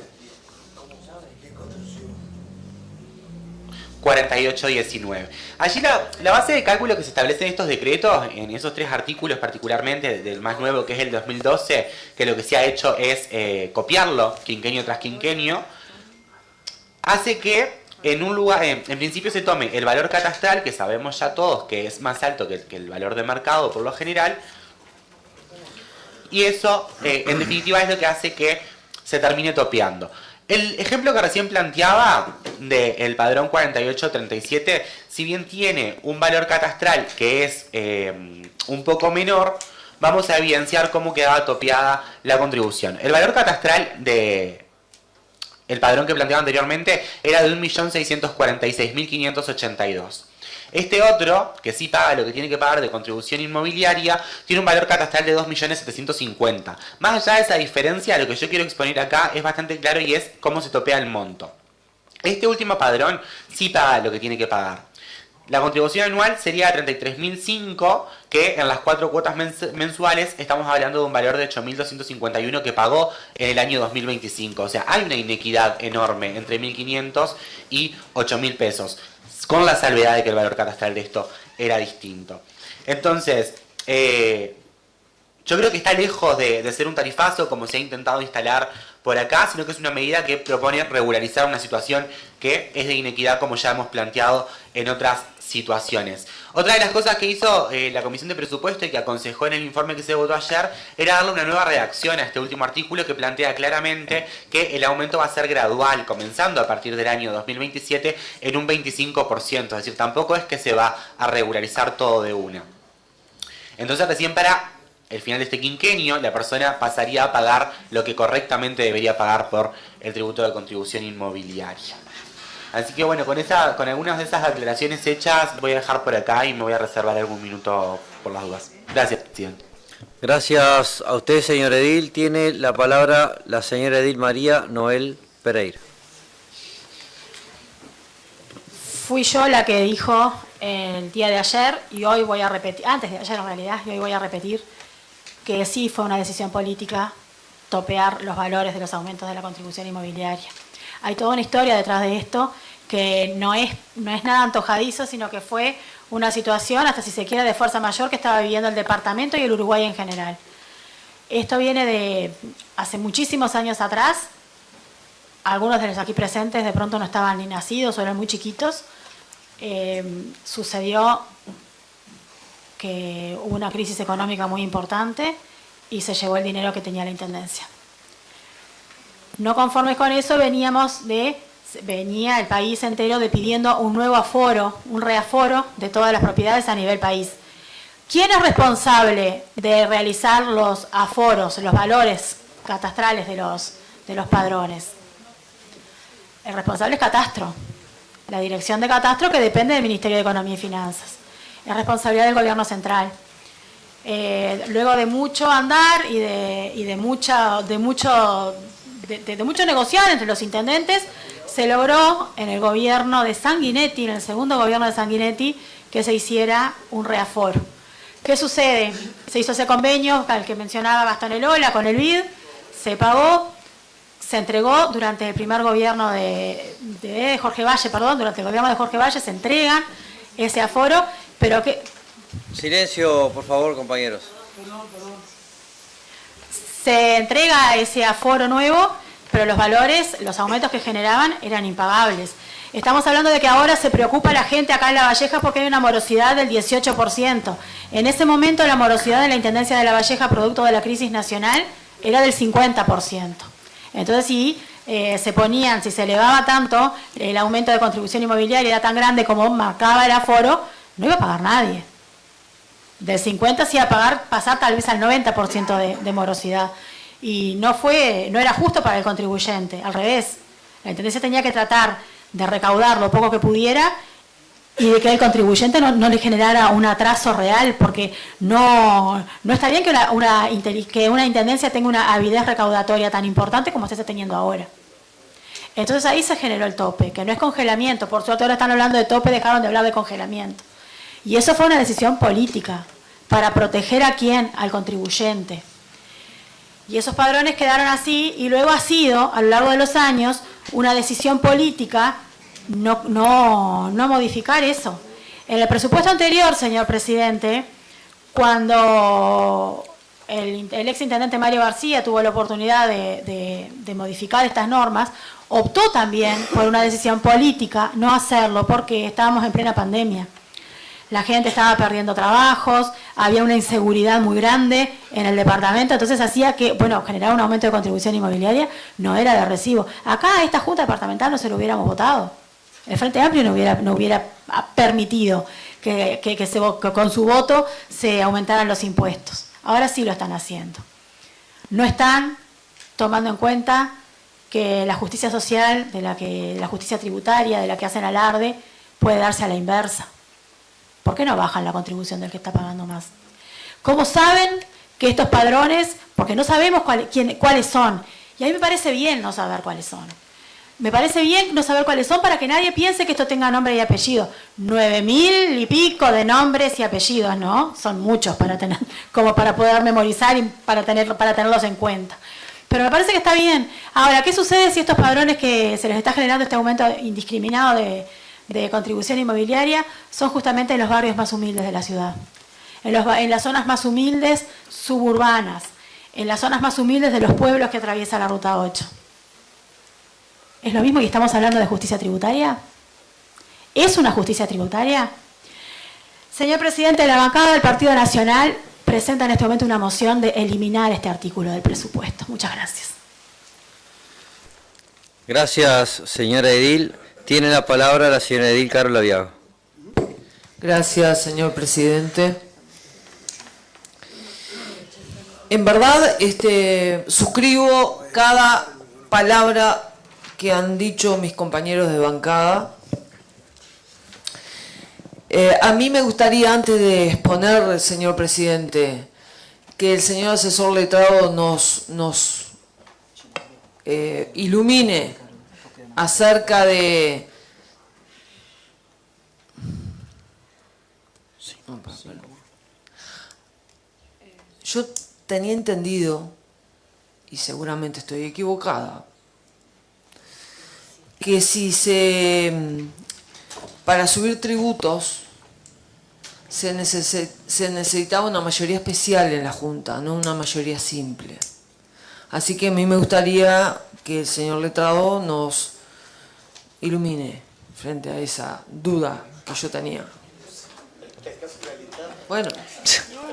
4819. Allí la base de cálculo que se establece en estos decretos, en esos 3 artículos particularmente, del más nuevo que es el 2012, que lo que se ha hecho es copiarlo quinquenio tras quinquenio, hace que en un lugar, en principio se tome el valor catastral, que sabemos ya todos que es más alto que el valor de mercado por lo general, y eso en definitiva es lo que hace que se termine topeando. El ejemplo que recién planteaba del padrón 4837, si bien tiene un valor catastral que es un poco menor, vamos a evidenciar cómo quedaba topeada la contribución. El valor catastral del padrón que planteaba anteriormente era de 1.646.582. Este otro, que sí paga lo que tiene que pagar de contribución inmobiliaria, tiene un valor catastral de 2.750.000. Más allá de esa diferencia, lo que yo quiero exponer acá es bastante claro y es cómo se topea el monto. Este último padrón sí paga lo que tiene que pagar. La contribución anual sería 33.005, que en las 4 cuotas mensuales estamos hablando de un valor de 8.251 que pagó en el año 2025. O sea, hay una inequidad enorme entre 1.500 y 8.000 pesos. Con la salvedad de que el valor catastral de esto era distinto. Entonces, yo creo que está lejos de ser un tarifazo como se ha intentado instalar por acá, sino que es una medida que propone regularizar una situación que es de inequidad como ya hemos planteado en otras situaciones. Otra de las cosas que hizo la Comisión de Presupuesto y que aconsejó en el informe que se votó ayer era darle una nueva redacción a este último artículo que plantea claramente que el aumento va a ser gradual, comenzando a partir del año 2027 en un 25%, es decir, tampoco es que se va a regularizar todo de una. Entonces recién para el final de este quinquenio la persona pasaría a pagar lo que correctamente debería pagar por el tributo de contribución inmobiliaria. Así que bueno, con algunas de esas aclaraciones hechas voy a dejar por acá y me voy a reservar algún minuto por las dudas. Gracias, presidente. Gracias a usted, señor edil. Tiene la palabra la señora edil María Noel Pereira. Fui yo la que dijo el día de ayer y hoy voy a repetir, antes de ayer en realidad, y hoy voy a repetir que sí fue una decisión política topear los valores de los aumentos de la contribución inmobiliaria. Hay toda una historia detrás de esto que no es nada antojadizo, sino que fue una situación, hasta si se quiere, de fuerza mayor que estaba viviendo el departamento y el Uruguay en general. Esto viene de hace muchísimos años atrás. Algunos de los aquí presentes de pronto no estaban ni nacidos o eran muy chiquitos. Sucedió que hubo una crisis económica muy importante y se llevó el dinero que tenía la Intendencia. No conformes con eso, venía el país entero pidiendo un nuevo aforo, un reaforo de todas las propiedades a nivel país. ¿Quién es responsable de realizar los aforos, los valores catastrales de los padrones? El responsable es Catastro, la dirección de Catastro, que depende del Ministerio de Economía y Finanzas. Es responsabilidad del Gobierno Central. Luego de mucho andar y de mucho negociar entre los intendentes, se logró en el gobierno de Sanguinetti, en el segundo gobierno de Sanguinetti, que se hiciera un reaforo. ¿Qué sucede? Se hizo ese convenio al que mencionaba Gastón Elola con el BID, se pagó, se entregó durante el primer gobierno de Jorge Valle, durante el gobierno de Jorge Valle se entrega ese aforo, pero que... Silencio, por favor, compañeros. Se entrega ese aforo nuevo, pero los valores, los aumentos que generaban eran impagables. Estamos hablando de que ahora se preocupa la gente acá en La Valleja porque hay una morosidad del 18%. En ese momento la morosidad de la Intendencia de La Valleja, producto de la crisis nacional, era del 50%. Entonces, si se elevaba tanto, el aumento de contribución inmobiliaria era tan grande como marcaba el aforo, no iba a pagar nadie. Del 50% se iba a pasar tal vez al 90% de morosidad. Y no era justo para el contribuyente, al revés. La Intendencia tenía que tratar de recaudar lo poco que pudiera y de que el contribuyente no le generara un atraso real, porque no está bien que una intendencia tenga una avidez recaudatoria tan importante como se está teniendo ahora. Entonces ahí se generó el tope, que no es congelamiento. Por suerte ahora están hablando de tope, dejaron de hablar de congelamiento. Y eso fue una decisión política, para proteger ¿a quién? Al contribuyente. Y esos padrones quedaron así, y luego ha sido, a lo largo de los años, una decisión política no modificar eso. En el presupuesto anterior, señor presidente, cuando el exintendente Mario García tuvo la oportunidad de modificar estas normas, optó también por una decisión política no hacerlo porque estábamos en plena pandemia. La gente estaba perdiendo trabajos, había una inseguridad muy grande en el departamento, entonces hacía que, generar un aumento de contribución inmobiliaria no era de recibo. Acá a esta Junta Departamental no se lo hubiéramos votado. El Frente Amplio no hubiera permitido que con su voto se aumentaran los impuestos. Ahora sí lo están haciendo. No están tomando en cuenta que la justicia social, la justicia tributaria, de la que hacen alarde, puede darse a la inversa. ¿Por qué no bajan la contribución del que está pagando más? ¿Cómo saben que estos padrones, porque no sabemos cuáles son? Y a mí me parece bien no saber cuáles son. Me parece bien no saber cuáles son para que nadie piense que esto tenga nombre y apellido. 9.000 y pico de nombres y apellidos, ¿no? Son muchos como para poder memorizar y para tenerlos en cuenta. Pero me parece que está bien. Ahora, ¿qué sucede si estos padrones que se les está generando este aumento indiscriminado de contribución inmobiliaria son justamente en los barrios más humildes de la ciudad? En las zonas más humildes suburbanas, en las zonas más humildes de los pueblos que atraviesa la Ruta 8. ¿Es lo mismo que estamos hablando de justicia tributaria? ¿Es una justicia tributaria? Señor presidente, la bancada del Partido Nacional presenta en este momento una moción de eliminar este artículo del presupuesto. Muchas gracias. Gracias, señora Edil. Tiene la palabra la señora Edil Carola Viago. Gracias, señor presidente. En verdad, suscribo cada palabra que han dicho mis compañeros de bancada. A mí me gustaría, antes de exponer, señor presidente, que el señor asesor letrado nos ilumine acerca de... Yo tenía entendido, y seguramente estoy equivocada, que si para subir tributos se necesitaba una mayoría especial en la Junta, no una mayoría simple. Así que a mí me gustaría que el señor letrado nos ilumine frente a esa duda que yo tenía. Bueno.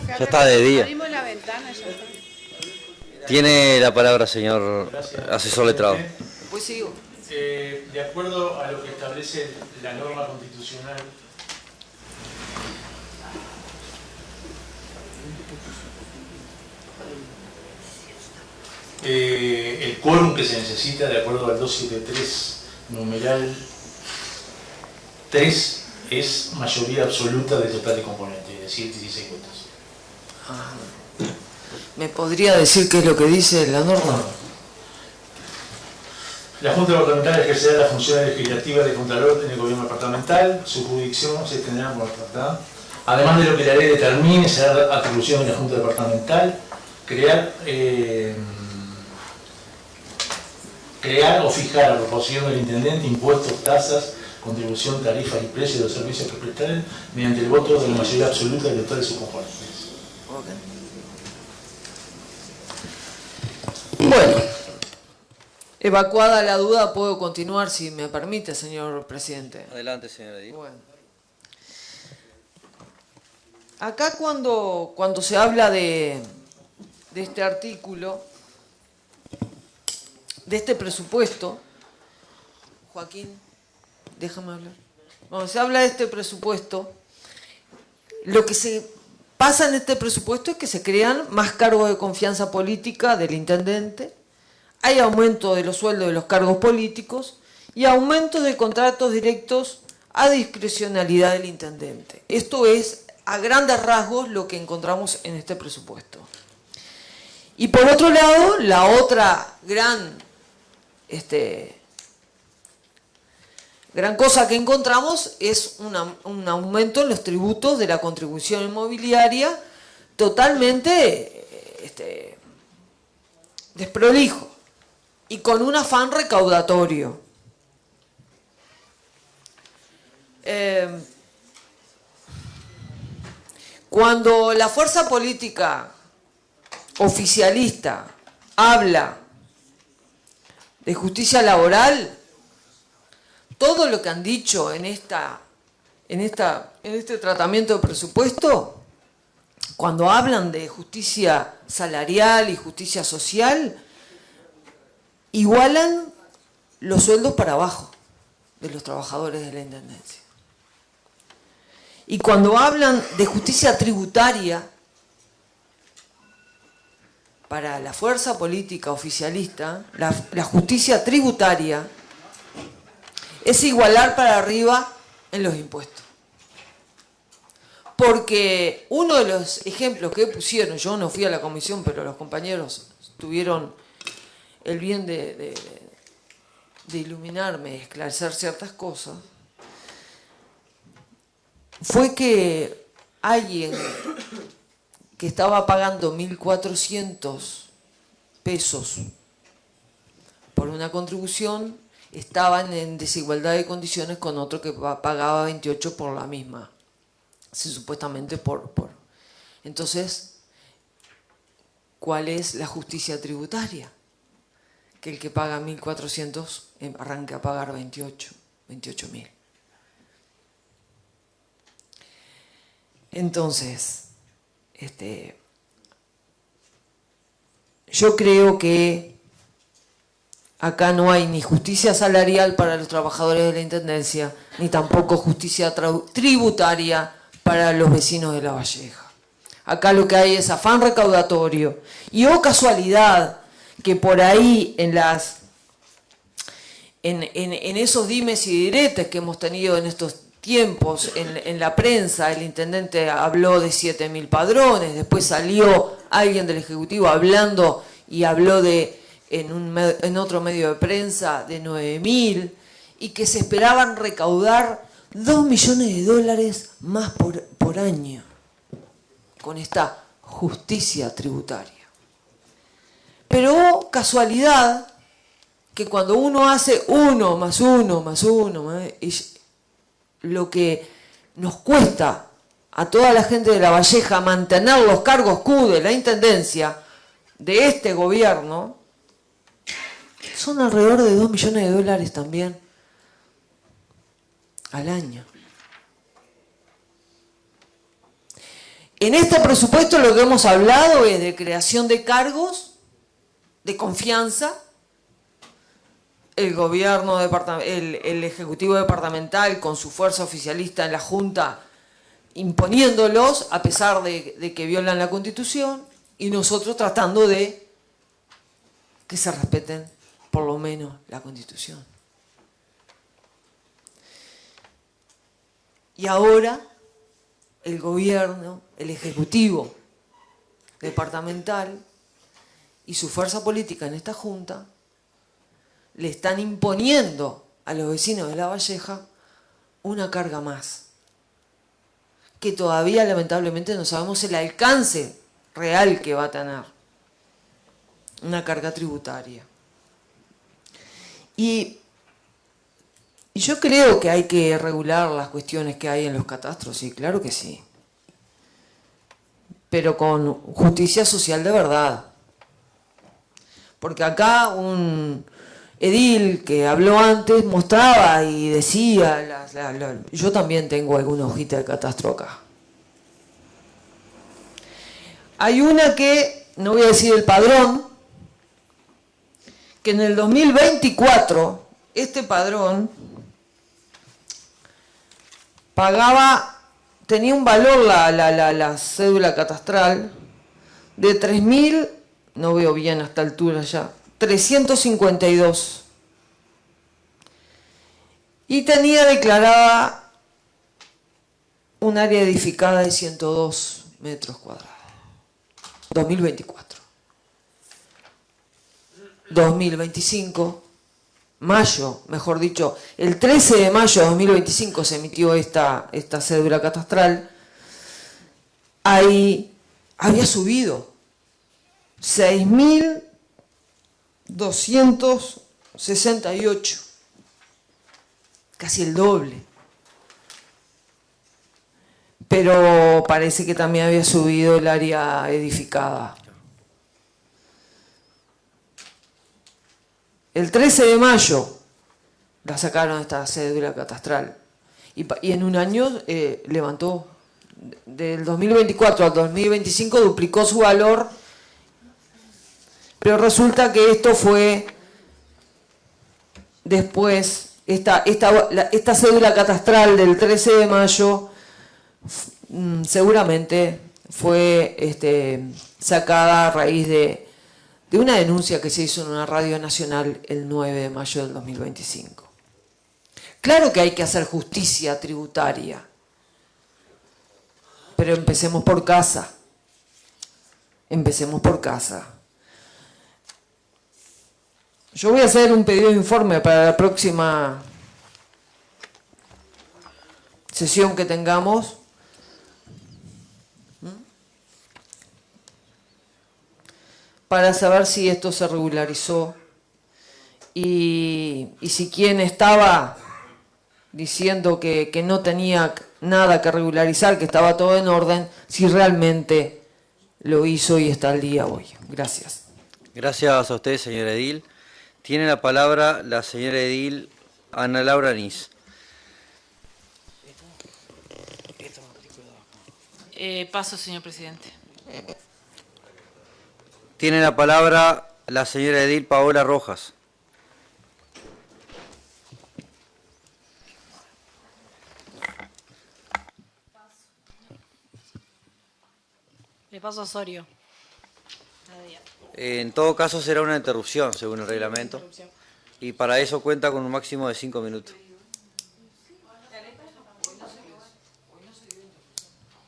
Ya está de día. Abrimos la ventana, ya está. Tiene la palabra, señor asesor letrado. Pues sigo. De acuerdo a lo que establece la norma constitucional, el quórum que se necesita, de acuerdo al 273, numeral 3, es mayoría absoluta del total de componentes, es decir, 16 votos. ¿Me podría decir qué es lo que dice la norma? La Junta Departamental ejercerá la función legislativa de Contralor en el Gobierno Departamental. Su jurisdicción se tendrá por tratado. Además de lo que la ley determine, será atribución de la Junta Departamental crear o fijar a proporción del intendente impuestos, tasas, contribución, tarifas y precios de los servicios que prestaren mediante el voto de la mayoría absoluta del total de sus componentes. Bueno, evacuada la duda, puedo continuar si me permite, señor presidente. Adelante, señora Edith. Bueno. Acá cuando se habla de este artículo, de este presupuesto, Joaquín, déjame hablar. Cuando se habla de este presupuesto, lo que se pasa en este presupuesto es que se crean más cargos de confianza política del intendente, hay aumento de los sueldos de los cargos políticos y aumento de contratos directos a discrecionalidad del intendente. Esto es, a grandes rasgos, lo que encontramos en este presupuesto. Y por otro lado, la otra gran cosa que encontramos es un aumento en los tributos de la contribución inmobiliaria totalmente desprolijo y con un afán recaudatorio. Cuando la fuerza política oficialista habla de justicia laboral, todo lo que han dicho en este tratamiento de presupuesto, cuando hablan de justicia salarial y justicia social, igualan los sueldos para abajo de los trabajadores de la Intendencia. Y cuando hablan de justicia tributaria, para la fuerza política oficialista, la justicia tributaria es igualar para arriba en los impuestos. Porque uno de los ejemplos que pusieron, yo no fui a la comisión, pero los compañeros tuvieron el bien de iluminarme, de esclarecer ciertas cosas, fue que alguien que estaba pagando 1.400 pesos por una contribución, estaban en desigualdad de condiciones con otro que pagaba 28 por la misma. Sí, supuestamente por. Entonces, ¿cuál es la justicia tributaria? Que el que paga 1.400 arranque a pagar 28.000. Entonces, yo creo que acá no hay ni justicia salarial para los trabajadores de la Intendencia, ni tampoco justicia tributaria para los vecinos de La Valleja. Acá lo que hay es afán recaudatorio. Y oh casualidad que por ahí en esos dimes y diretes que hemos tenido en estos tiempos en la prensa, el intendente habló de 7.000 padrones, después salió alguien del Ejecutivo hablando y habló en otro medio de prensa de 9.000, y que se esperaban recaudar $2 millones más por año con esta justicia tributaria. Pero casualidad que cuando uno hace 1 más 1 más 1, lo que nos cuesta a toda la gente de La Valleja a mantener los cargos Q de la Intendencia de este gobierno, son alrededor de 2 millones de dólares también al año. En este presupuesto lo que hemos hablado es de creación de cargos, de confianza. El gobierno, el Ejecutivo Departamental con su fuerza oficialista en la Junta imponiéndolos a pesar de que violan la Constitución, y nosotros tratando de que se respeten por lo menos la Constitución. Y ahora el gobierno, el Ejecutivo Departamental y su fuerza política en esta Junta le están imponiendo a los vecinos de La Valleja una carga más, que todavía lamentablemente no sabemos el alcance real que va a tener, una carga tributaria. Y yo creo que hay que regular las cuestiones que hay en los catastros, sí, claro que sí, pero con justicia social de verdad. Porque acá un edil que habló antes mostraba y decía, yo también tengo alguna hojita de catastro acá. Hay una que, no voy a decir el padrón, que en el 2024, este padrón pagaba, tenía un valor la cédula catastral de 3.000, no veo bien a esta altura ya, 352. Y tenía declarada un área edificada de 102 metros cuadrados. 2024. 2025, mayo, mejor dicho, el 13 de mayo de 2025 se emitió esta cédula catastral. Ahí había subido 6.268, casi el doble. Pero parece que también había subido el área edificada. El 13 de mayo la sacaron esta cédula catastral y en un año levantó, del 2024 al 2025 duplicó su valor, pero resulta que esto fue después, esta cédula catastral del 13 de mayo seguramente fue sacada a raíz de una denuncia que se hizo en una radio nacional el 9 de mayo del 2025. Claro que hay que hacer justicia tributaria, pero empecemos por casa. Empecemos por casa. Yo voy a hacer un pedido de informe para la próxima sesión que tengamos. Para saber si esto se regularizó y si quien estaba diciendo que no tenía nada que regularizar, que estaba todo en orden, si realmente lo hizo y está al día hoy. Gracias. Gracias a usted, señora edil. Tiene la palabra la señora edil Ana Laura Nis. Paso, señor presidente. Tiene la palabra la señora edil Paola Rojas. Le paso a Osorio. En todo caso será una interrupción, según el reglamento. Y para eso cuenta con un máximo de 5 minutos.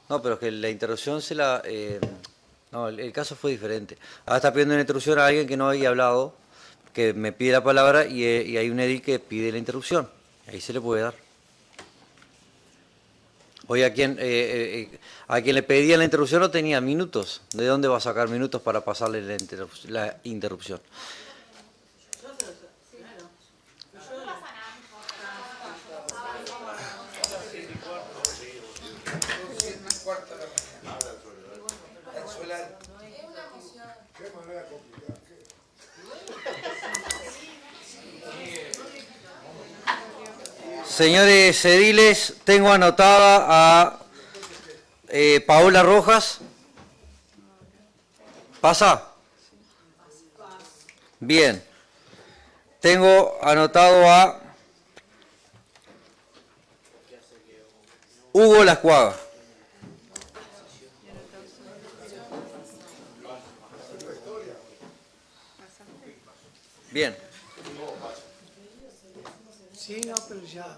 No, pero es que la interrupción se la... no, el caso fue diferente. Ahora está pidiendo una interrupción a alguien que no había hablado, que me pide la palabra y hay un edil que pide la interrupción. Ahí se le puede dar. Hoy a quien le pedía la interrupción no tenía minutos. ¿De dónde va a sacar minutos para pasarle la interrupción? Señores ediles, tengo anotada a Paola Rojas. ¿Pasa? Bien. Tengo anotado a Hugo Lascuaga. Bien. Sí, no, pero ya.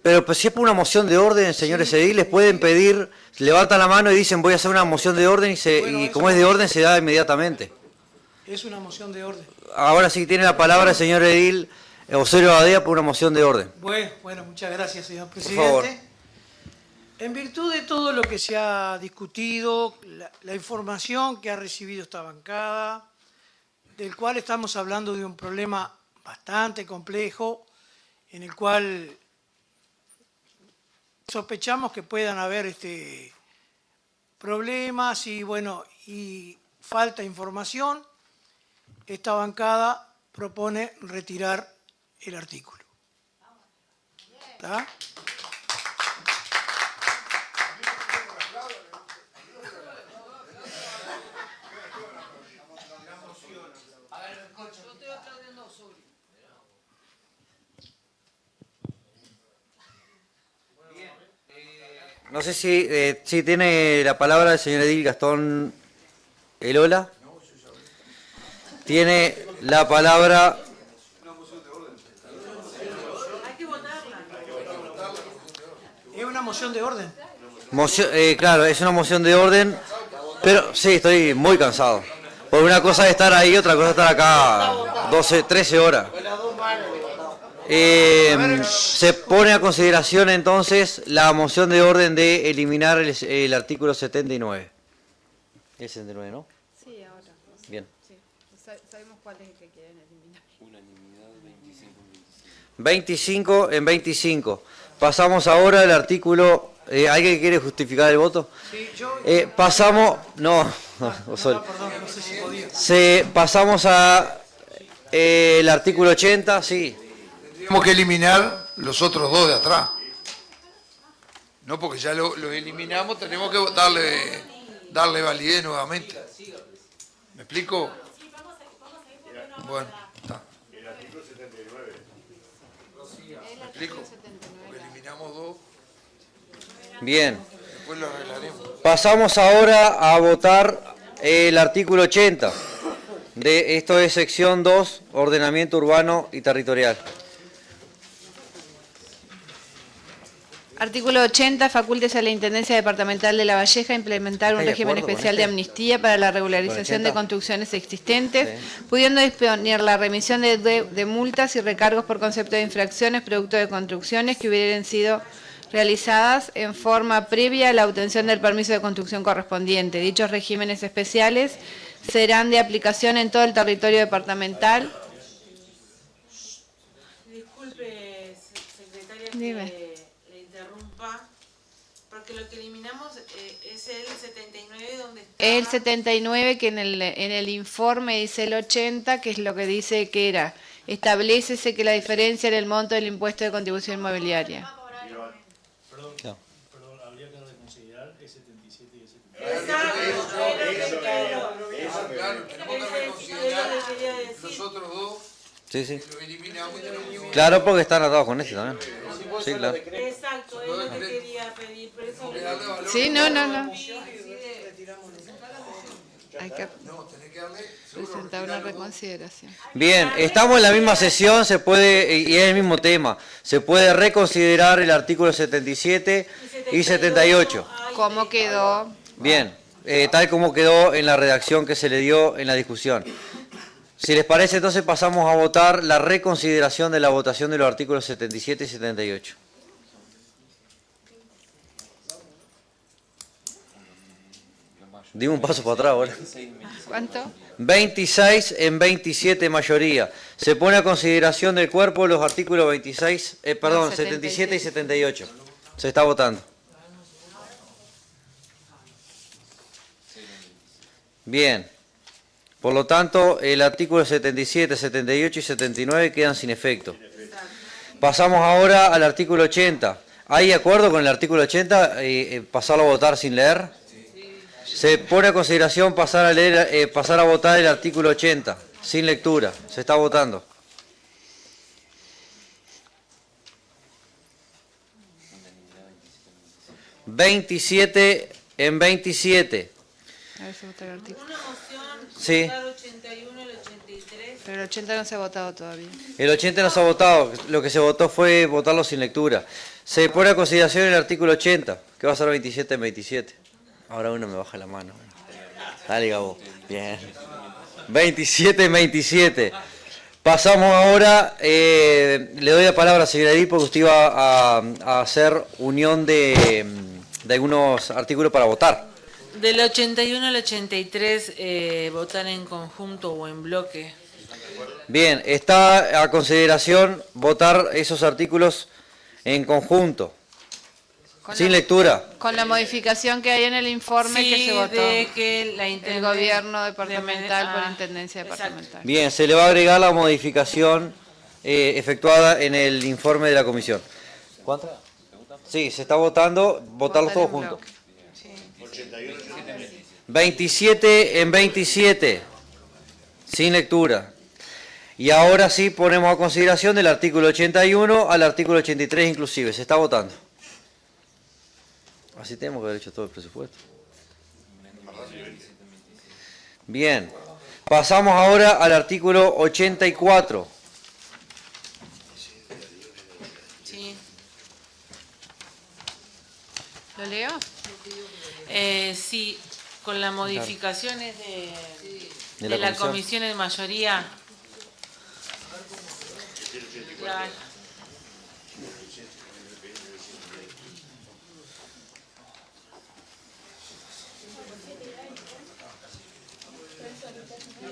Pero pues, si es por una moción de orden, señores ediles, pueden pedir, levantan la mano y dicen voy a hacer una moción de orden y como es de orden se da inmediatamente. Es una moción de orden. Ahora sí tiene la palabra el señor edil Osorio Badea por una moción de orden. Bueno, muchas gracias, señor Por favor. presidente. En virtud de todo lo que se ha discutido, la información que ha recibido esta bancada, del cual estamos hablando de un problema bastante complejo, en el cual sospechamos que puedan haber problemas y falta información, esta bancada propone retirar el artículo. ¿Está? No sé si tiene la palabra el señor edil Gastón Elola. Tiene la palabra. Es una moción de orden. Claro, es una moción de orden, pero sí, estoy muy cansado. Por una cosa es estar ahí, otra cosa es estar acá 12, 13 horas. Se pone a consideración entonces la moción de orden de eliminar el artículo 79. ¿Es 79, no? Sí, ahora. Bien. Sí. Sabemos cuál es el que quieren eliminar. Unanimidad 25 en 25. Pasamos ahora al artículo. ¿Alguien quiere justificar el voto? Sí, yo... Pasamos. No, perdón, no sé si podía. Pasamos a el artículo 80, sí. Tenemos que eliminar los otros dos de atrás. No, porque ya los eliminamos, tenemos que darle validez nuevamente. ¿Me explico? Bueno, está. El artículo 79. ¿Me explico? Porque eliminamos dos. Bien. Después lo arreglaremos. Pasamos ahora a votar el artículo 80. Esto es sección 2, ordenamiento urbano y territorial. Artículo 80. Facultes a la Intendencia Departamental de La Valleja implementar un ¿Estás de régimen acuerdo con especial de amnistía para la regularización de 80? construcciones existentes, Sí. pudiendo disponer la remisión de multas y recargos por concepto de infracciones producto de construcciones que hubieran sido realizadas en forma previa a la obtención del permiso de construcción correspondiente. Dichos regímenes especiales serán de aplicación en todo el territorio departamental. Disculpe, secretaria, Dime. que le interrumpa, porque lo que eliminamos es el 79 donde está... El 79, que en el informe dice el 80, que es lo que dice que era, establécese que la diferencia en el monto del impuesto de contribución inmobiliaria. Perdón, habría que reconsiderar el 77 y el 78. Claro, tenemos que reconsiderar los otros dos. Sí, sí. Los eliminamos y tenemos. Claro, porque están atados con este también. Sí, claro. Exacto, es lo que quería pedir, por eso... Sí, no. Hay que presentar una reconsideración. Bien, estamos en la misma sesión, se puede, y es el mismo tema, se puede reconsiderar el artículo 77 y 78. ¿Cómo quedó? Bien, tal como quedó en la redacción que se le dio en la discusión. Si les parece, entonces pasamos a votar la reconsideración de la votación de los artículos 77 y 78. Dimos un paso para atrás ahora. ¿Cuánto? 26 en 27 mayoría. Se pone a consideración del cuerpo los artículos 77 y 78. Se está votando. Bien. Por lo tanto, el artículo 77, 78 y 79 quedan sin efecto. Pasamos ahora al artículo 80. ¿Hay acuerdo con el artículo 80? ¿Pasarlo a votar sin leer? Se pone a consideración pasar a votar el artículo 80, sin lectura. Se está votando. ¿27 en 27? A ver si vota el artículo. Una moción, Sí. votar 81 y el 83. Pero el 80 no se ha votado todavía. El 80 no se ha votado, lo que se votó fue votarlo sin lectura. Se pone a consideración el artículo 80, que va a ser 27 en 27. Ahora uno me baja la mano. Dale, Gabo. Bien. 27 en 27. Pasamos ahora, le doy la palabra a señora Edith porque usted iba a hacer unión de algunos artículos para votar. Del 81 al 83, votar en conjunto o en bloque. Bien, está a consideración votar esos artículos en conjunto, sin lectura. Con la modificación que hay en el informe Sí, que se votó. de que el gobierno departamental por intendencia departamental. Bien, se le va a agregar la modificación efectuada en el informe de la comisión. ¿Cuánto? Sí, se está votando, votarlos todos juntos. 27 en 27, sin lectura. Y ahora sí ponemos a consideración del artículo 81 al artículo 83 inclusive. Se está votando. Así tenemos que haber hecho todo el presupuesto. Bien. Pasamos ahora al artículo 84. Sí. ¿Lo leo? Sí, con las modificaciones De de la la comisión. comisión en mayoría. Ya.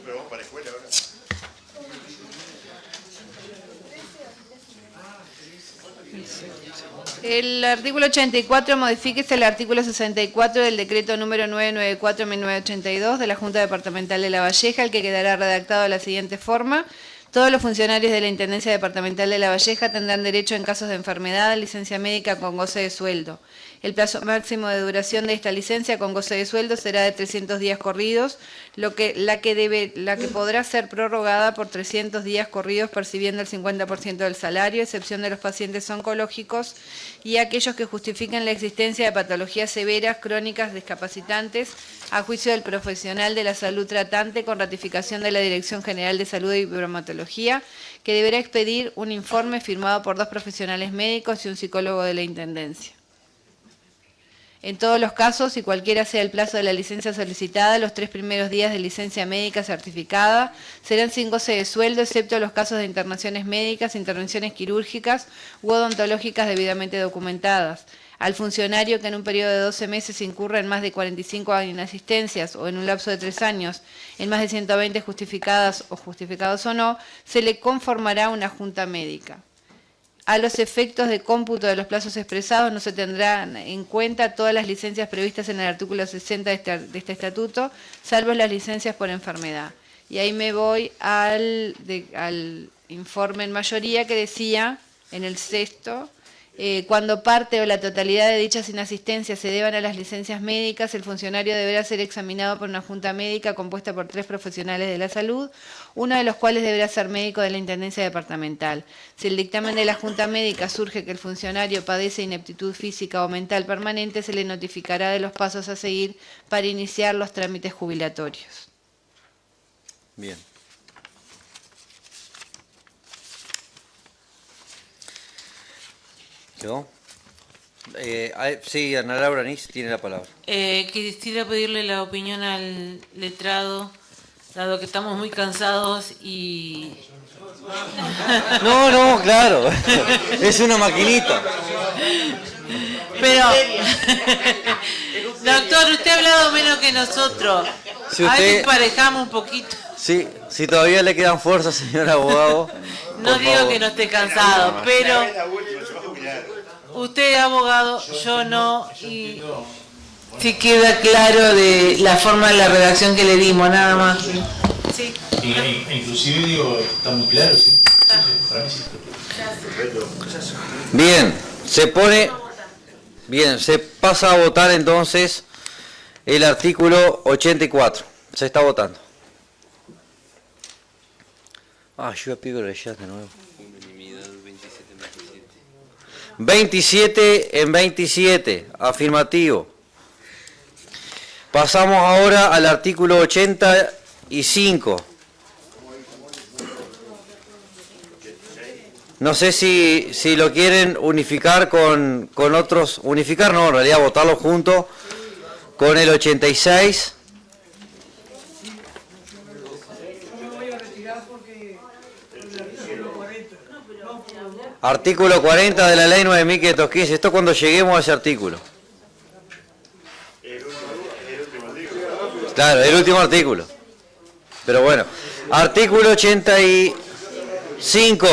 Pero vamos para la escuela ahora. El artículo 84 modifíquese el artículo 64 del decreto número 994/1982 de la Junta Departamental de La Valleja, el que quedará redactado de la siguiente forma. Todos los funcionarios de la Intendencia Departamental de La Valleja tendrán derecho en casos de enfermedad a licencia médica con goce de sueldo. El plazo máximo de duración de esta licencia con goce de sueldo será de 300 días corridos, la que podrá ser prorrogada por 300 días corridos percibiendo el 50% del salario, excepción de los pacientes oncológicos y aquellos que justifiquen la existencia de patologías severas, crónicas, discapacitantes, a juicio del profesional de la salud tratante con ratificación de la Dirección General de Salud y Bromatología, que deberá expedir un informe firmado por 2 profesionales médicos y un psicólogo de la Intendencia. En todos los casos, y cualquiera sea el plazo de la licencia solicitada, los 3 primeros días de licencia médica certificada serán sin goce de sueldo, excepto los casos de internaciones médicas, intervenciones quirúrgicas u odontológicas debidamente documentadas. Al funcionario que en un periodo de 12 meses incurra en más de 45 inasistencias o en un lapso de 3 años en más de 120 justificadas o justificados o no, se le conformará una junta médica. A los efectos de cómputo de los plazos expresados no se tendrán en cuenta todas las licencias previstas en el artículo 60 de este estatuto, salvo las licencias por enfermedad. Y ahí me voy al informe en mayoría que decía, en el sexto, cuando parte o la totalidad de dichas inasistencias se deban a las licencias médicas, el funcionario deberá ser examinado por una junta médica compuesta por 3 profesionales de la salud, uno de los cuales deberá ser médico de la Intendencia Departamental. Si el dictamen de la junta médica surge que el funcionario padece ineptitud física o mental permanente, se le notificará de los pasos a seguir para iniciar los trámites jubilatorios. Bien. ¿Yo? Sí, Ana Laura Nis tiene la palabra. Quisiera pedirle la opinión al letrado, dado que estamos muy cansados y... No, claro. Es una maquinita. Pero, doctor, usted ha hablado menos que nosotros. Si A ver usted- si emparejamos un poquito. Sí, si todavía le quedan fuerzas, señor abogado. No por digo favor. que no esté cansado, pero usted es abogado, yo no, y Sí queda claro de la forma de la redacción que le dimos, nada más. Sí. Inclusive digo, está muy claro, ¿sí? Para mí sí. Bien, se pasa a votar entonces el artículo 84. Se está votando. Yo pido el chat de nuevo. 27 en 27, afirmativo. Pasamos ahora al artículo 85. No sé si lo quieren unificar con otros. Unificar no, en realidad votarlo junto con el 86. Artículo 40 de la ley 9.515. Esto cuando lleguemos a ese artículo. Claro, el último artículo. Pero bueno. Artículo 85.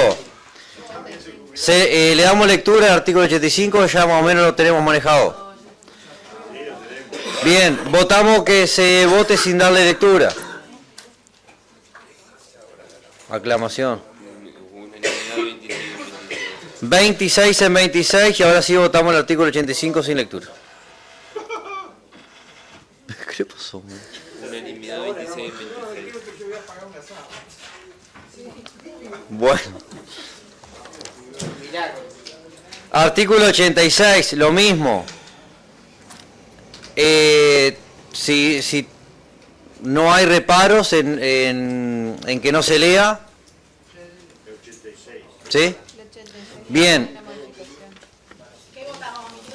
Le damos lectura al artículo 85, ya más o menos lo tenemos manejado. Bien, votamos que se vote sin darle lectura. Aclamación. 26 en 26 y ahora sí votamos el artículo 85 sin lectura. ¿Qué pasó, man? Unanimidad 26 en 26. Bueno. Artículo 86, lo mismo. Si no hay reparos en que no se lea. ¿Sí? Bien.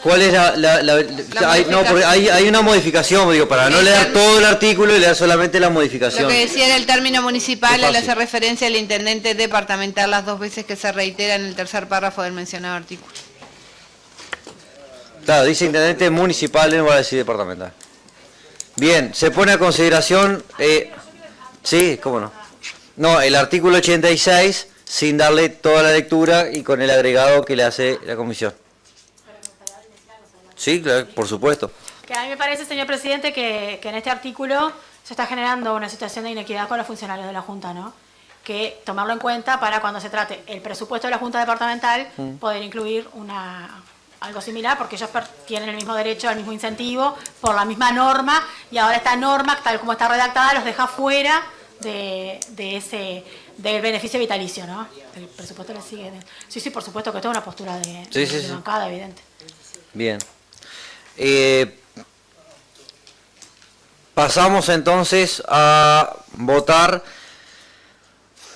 ¿Cuál es hay una modificación, digo, para no leer todo el artículo y leer solamente la modificación. Lo que decía era el término municipal Qué al fácil. hacer referencia al intendente departamental las dos veces que se reitera en el tercer párrafo del mencionado artículo. Claro, dice intendente municipal, no va a decir departamental. Bien, se pone a consideración, sí, cómo no. No, el artículo 86, sin darle toda la lectura y con el agregado que le hace la comisión. Sí, claro, por supuesto. Que a mí me parece, señor presidente, que en este artículo se está generando una situación de inequidad con los funcionarios de la Junta, ¿no? Que tomarlo en cuenta para cuando se trate el presupuesto de la Junta Departamental, poder incluir algo similar, porque ellos tienen el mismo derecho al mismo incentivo por la misma norma, y ahora esta norma, tal como está redactada, los deja fuera del beneficio vitalicio, ¿no? El presupuesto le sigue. Sí, por supuesto que esto es una postura de bancada, evidente. Bien. Pasamos entonces a votar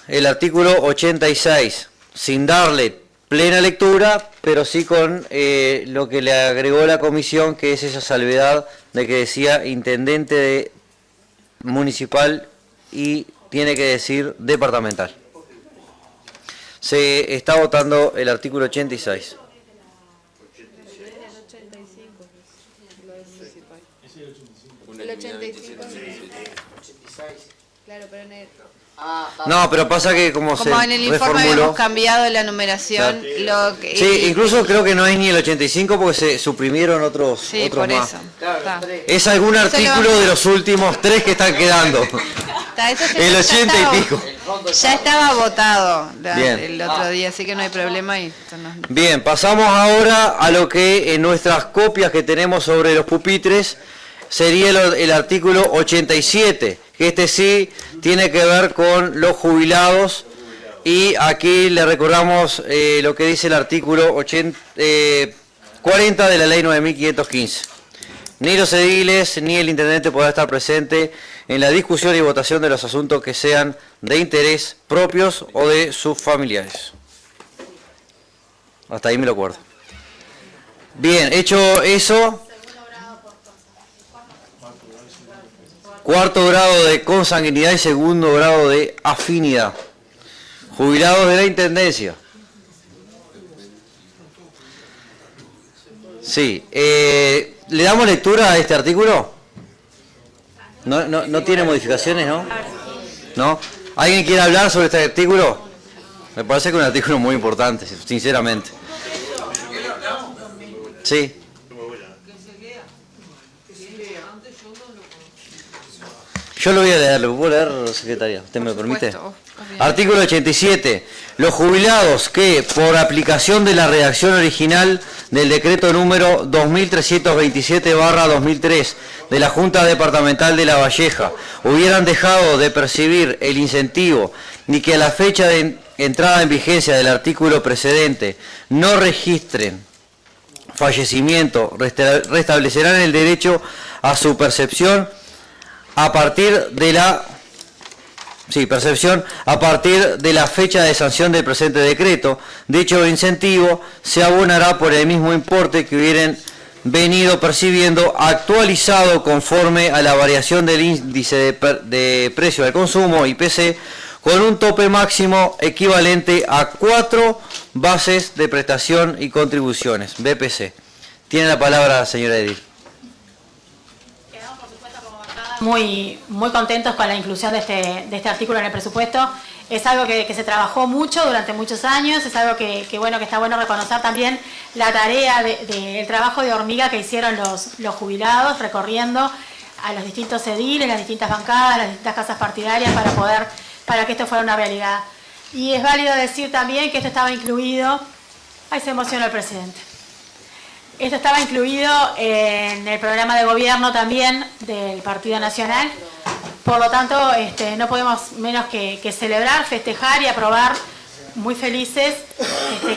el artículo 86, sin darle plena lectura, pero sí con lo que le agregó la comisión, que es esa salvedad de que decía intendente municipal y tiene que decir departamental. Se está votando el artículo 86. El 85. Claro, pero en el... No, pero pasa que como se en el informe reformuló, habíamos cambiado la numeración. Claro. Lo que, sí, incluso creo que no es ni el 85 porque se suprimieron otros, sí, otros por más. eso. Está. Es algún Eso artículo de los últimos 3 que están quedando. Está, eso El 80 y pico. Ya estaba votado Bien. el otro día, así que no hay problema. Bien, pasamos ahora a lo que en nuestras copias que tenemos sobre los pupitres sería el artículo 87, que este sí tiene que ver con los jubilados, y aquí le recordamos lo que dice el artículo 40 de la ley 9.515. Ni los ediles ni el intendente podrá estar presente en la discusión y votación de los asuntos que sean de interés propios o de sus familiares. Hasta ahí me lo acuerdo. Bien, hecho eso, cuarto grado de consanguinidad y segundo grado de afinidad. Jubilados de la Intendencia. Sí. ¿Le damos lectura a este artículo? No tiene modificaciones, ¿no? ¿No? ¿Alguien quiere hablar sobre este artículo? Me parece que es un artículo muy importante, sinceramente. Sí. Yo lo voy a leer, ¿lo puedo leer, secretaria? ¿Usted me permite? Artículo 87. Los jubilados que, por aplicación de la redacción original del decreto número 2327/2003 de la Junta Departamental de La Valleja, hubieran dejado de percibir el incentivo ni que a la fecha de entrada en vigencia del artículo precedente no registren fallecimiento, restablecerán el derecho a su percepción a partir de la fecha de sanción del presente decreto. Dicho incentivo se abonará por el mismo importe que hubieran venido percibiendo, actualizado conforme a la variación del índice de precio al consumo, IPC, con un tope máximo equivalente a 4 bases de prestación y contribuciones, BPC. Tiene la palabra la señora Edith. Muy contentos con la inclusión de este artículo en el presupuesto. Es algo que se trabajó mucho durante muchos años, es algo que está bueno reconocer también la tarea del trabajo de hormiga que hicieron los jubilados, recorriendo a los distintos ediles, las distintas bancadas, las distintas casas partidarias para que esto fuera una realidad. Y es válido decir también que esto estaba incluido, ay, se emociona el presidente. Esto estaba incluido en el programa de gobierno también del Partido Nacional. Por lo tanto, no podemos menos que celebrar, festejar y aprobar muy felices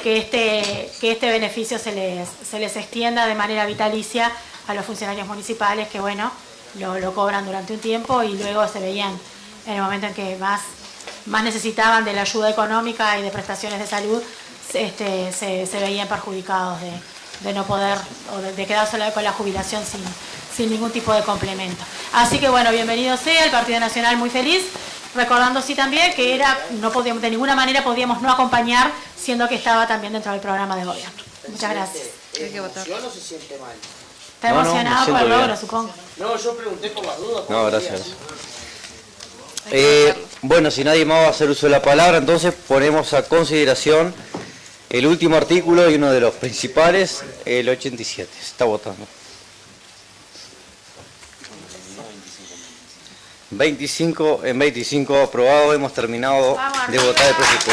que este beneficio se les extienda de manera vitalicia a los funcionarios municipales que, bueno, lo cobran durante un tiempo y luego se veían en el momento en que más necesitaban de la ayuda económica y de prestaciones de salud, se veían perjudicados de no poder o de quedarse con la jubilación sin ningún tipo de complemento. Así que bueno, bienvenido sea el Partido Nacional, muy feliz, recordando sí también que de ninguna manera podíamos no acompañar, siendo que estaba también dentro del programa de gobierno. Muchas gracias. Hay que votar. No se siente mal. Está emocionado por el logro, supongo. No, yo pregunté por las dudas. No, gracias. Bueno, si nadie más va a hacer uso de la palabra, entonces ponemos a consideración el último artículo y uno de los principales, el 87. Se está votando. 25 aprobado. Hemos terminado de votar el presupuesto.